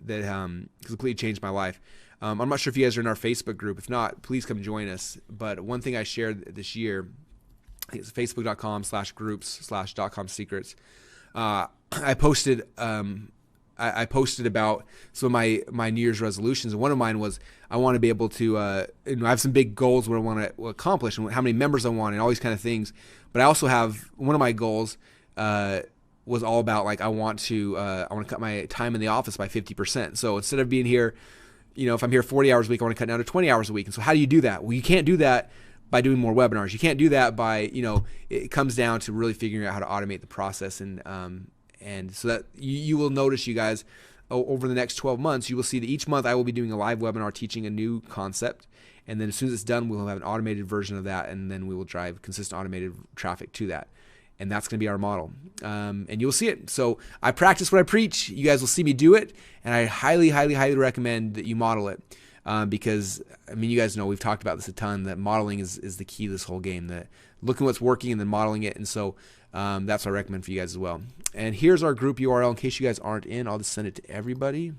completely changed my life. I'm not sure if you guys are in our Facebook group. If not, please come join us. But one thing I shared this year, I think it's facebook.com/groups/.com-secrets. I posted about some of my New Year's resolutions, and one of mine was I want to be able to I have some big goals what I want to accomplish and how many members I want and all these kind of things. But I also have one of my goals was all about like I want to cut my time in the office by 50%. So instead of being here, if I'm here 40 hours a week, I want to cut down to 20 hours a week. And so how do you do that? Well, you can't do that by doing more webinars. You can't do that by, it comes down to really figuring out how to automate the process. And so that you will notice, you guys, over the next 12 months, you will see that each month I will be doing a live webinar teaching a new concept. And then as soon as it's done, we'll have an automated version of that. And then we will drive consistent automated traffic to that. And that's going to be our model. And you'll see it. So I practice what I preach. You guys will see me do it. And I highly, highly, highly recommend that you model it. Because, you guys know we've talked about this a ton, that modeling is the key to this whole game. That looking what's working and then modeling it. And so that's what I recommend for you guys as well. And here's our group URL in case you guys aren't in. I'll just send it to everybody.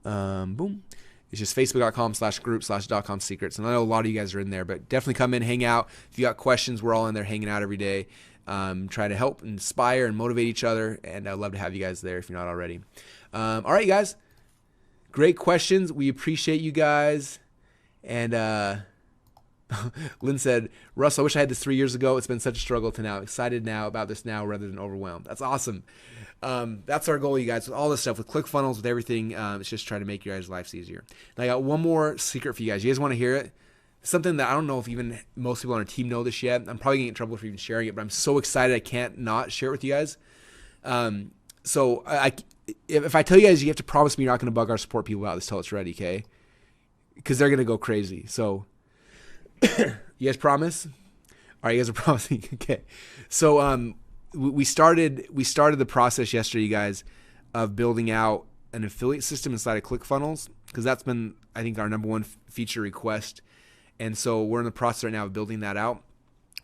Boom. It's just facebook.com/group/.com-secrets. And I know a lot of you guys are in there, but definitely come in, hang out. If you got questions, we're all in there hanging out every day, trying to help, inspire, and motivate each other. And I'd love to have you guys there if you're not already. All right, you guys. Great questions. We appreciate you guys. And Lynn said, Russ, I wish I had this 3 years ago. It's been such a struggle to now. Excited now about this now rather than overwhelmed. That's awesome. That's our goal, you guys, with all this stuff, with ClickFunnels, with everything. It's just trying to make your guys' lives easier. And I got one more secret for you guys. You guys want to hear it? Something that I don't know if even most people on our team know this yet. I'm probably going to get in trouble for even sharing it, but I'm so excited I can't not share it with you guys. So if I tell you guys, you have to promise me you're not going to bug our support people about this till it's ready, okay? Because they're going to go crazy. So you guys promise? All right, you guys are promising. Okay. So we started the process yesterday, you guys, of building out an affiliate system inside of ClickFunnels, because that's been, I think, our number one feature request. And so we're in the process right now of building that out,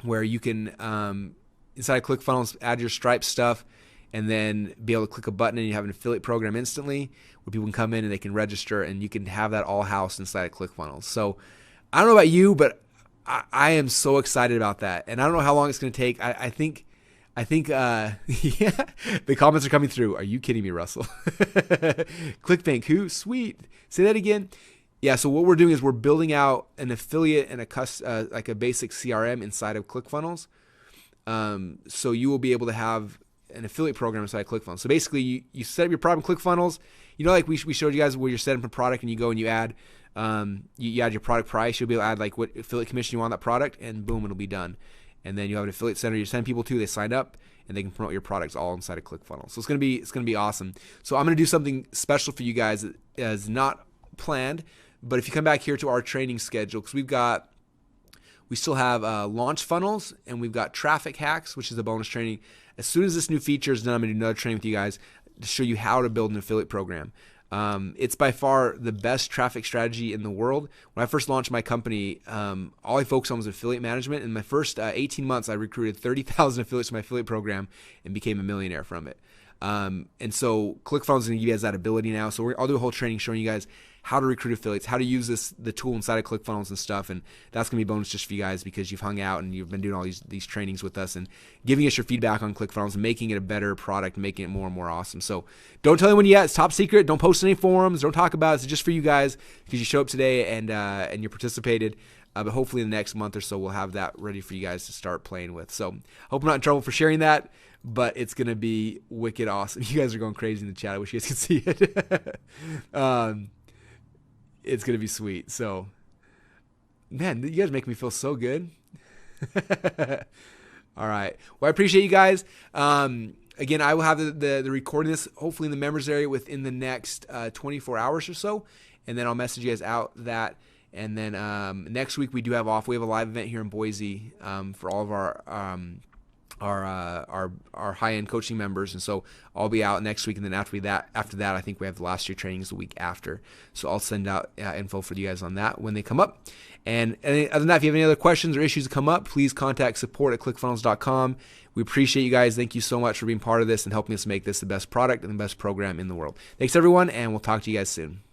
where you can inside of ClickFunnels add your Stripe stuff, and then be able to click a button and you have an affiliate program instantly where people can come in and they can register, and you can have that all housed inside of ClickFunnels. So I don't know about you, but I am so excited about that. And I don't know how long it's going to take. I think yeah, the comments are coming through. Are you kidding me, Russell? ClickBank, who? Sweet. Say that again. Yeah, so what we're doing is we're building out an affiliate and like a basic CRM inside of ClickFunnels. So you will be able to have an affiliate program inside ClickFunnels. So basically, you set up your product in ClickFunnels. Like we showed you guys where you're setting up a product, and you go and you add you add your product price. You'll be able to add like what affiliate commission you want on that product, and boom, it'll be done. And then you have an affiliate center you send people to. They sign up, and they can promote your products all inside of ClickFunnels. So it's gonna be awesome. So I'm gonna do something special for you guys that is not planned, but if you come back here to our training schedule, because we still have launch funnels, and we've got traffic hacks, which is a bonus training. As soon as this new feature is done, I'm gonna do another training with you guys to show you how to build an affiliate program. It's by far the best traffic strategy in the world. When I first launched my company, all I focused on was affiliate management. In my first 18 months, I recruited 30,000 affiliates to my affiliate program and became a millionaire from it. And so ClickFunnels is going to give you guys that ability now. So I'll do a whole training showing you guys how to recruit affiliates, how to use the tool inside of ClickFunnels and stuff. And that's going to be a bonus just for you guys because you've hung out and you've been doing all these trainings with us and giving us your feedback on ClickFunnels and making it a better product, making it more and more awesome. So don't tell anyone yet. It's top secret. Don't post in any forums. Don't talk about it. It's just for you guys because you show up today and you participated. But hopefully in the next month or so, we'll have that ready for you guys to start playing with. So hope I'm not in trouble for sharing that, but it's going to be wicked awesome. You guys are going crazy in the chat. I wish you guys could see it. It's going to be sweet. So, man, you guys make me feel so good. All right. Well, I appreciate you guys. Again, I will have the recording this hopefully in the members area within the next 24 hours or so, and then I'll message you guys out that. And then next week we do have off. We have a live event here in Boise for all of our high-end coaching members, and so I'll be out next week. And then after that, I think we have the last year trainings the week after. So I'll send out info for you guys on that when they come up. And other than that, if you have any other questions or issues that come up, please contact support@clickfunnels.com. We appreciate you guys. Thank you so much for being part of this and helping us make this the best product and the best program in the world. Thanks, everyone, and we'll talk to you guys soon.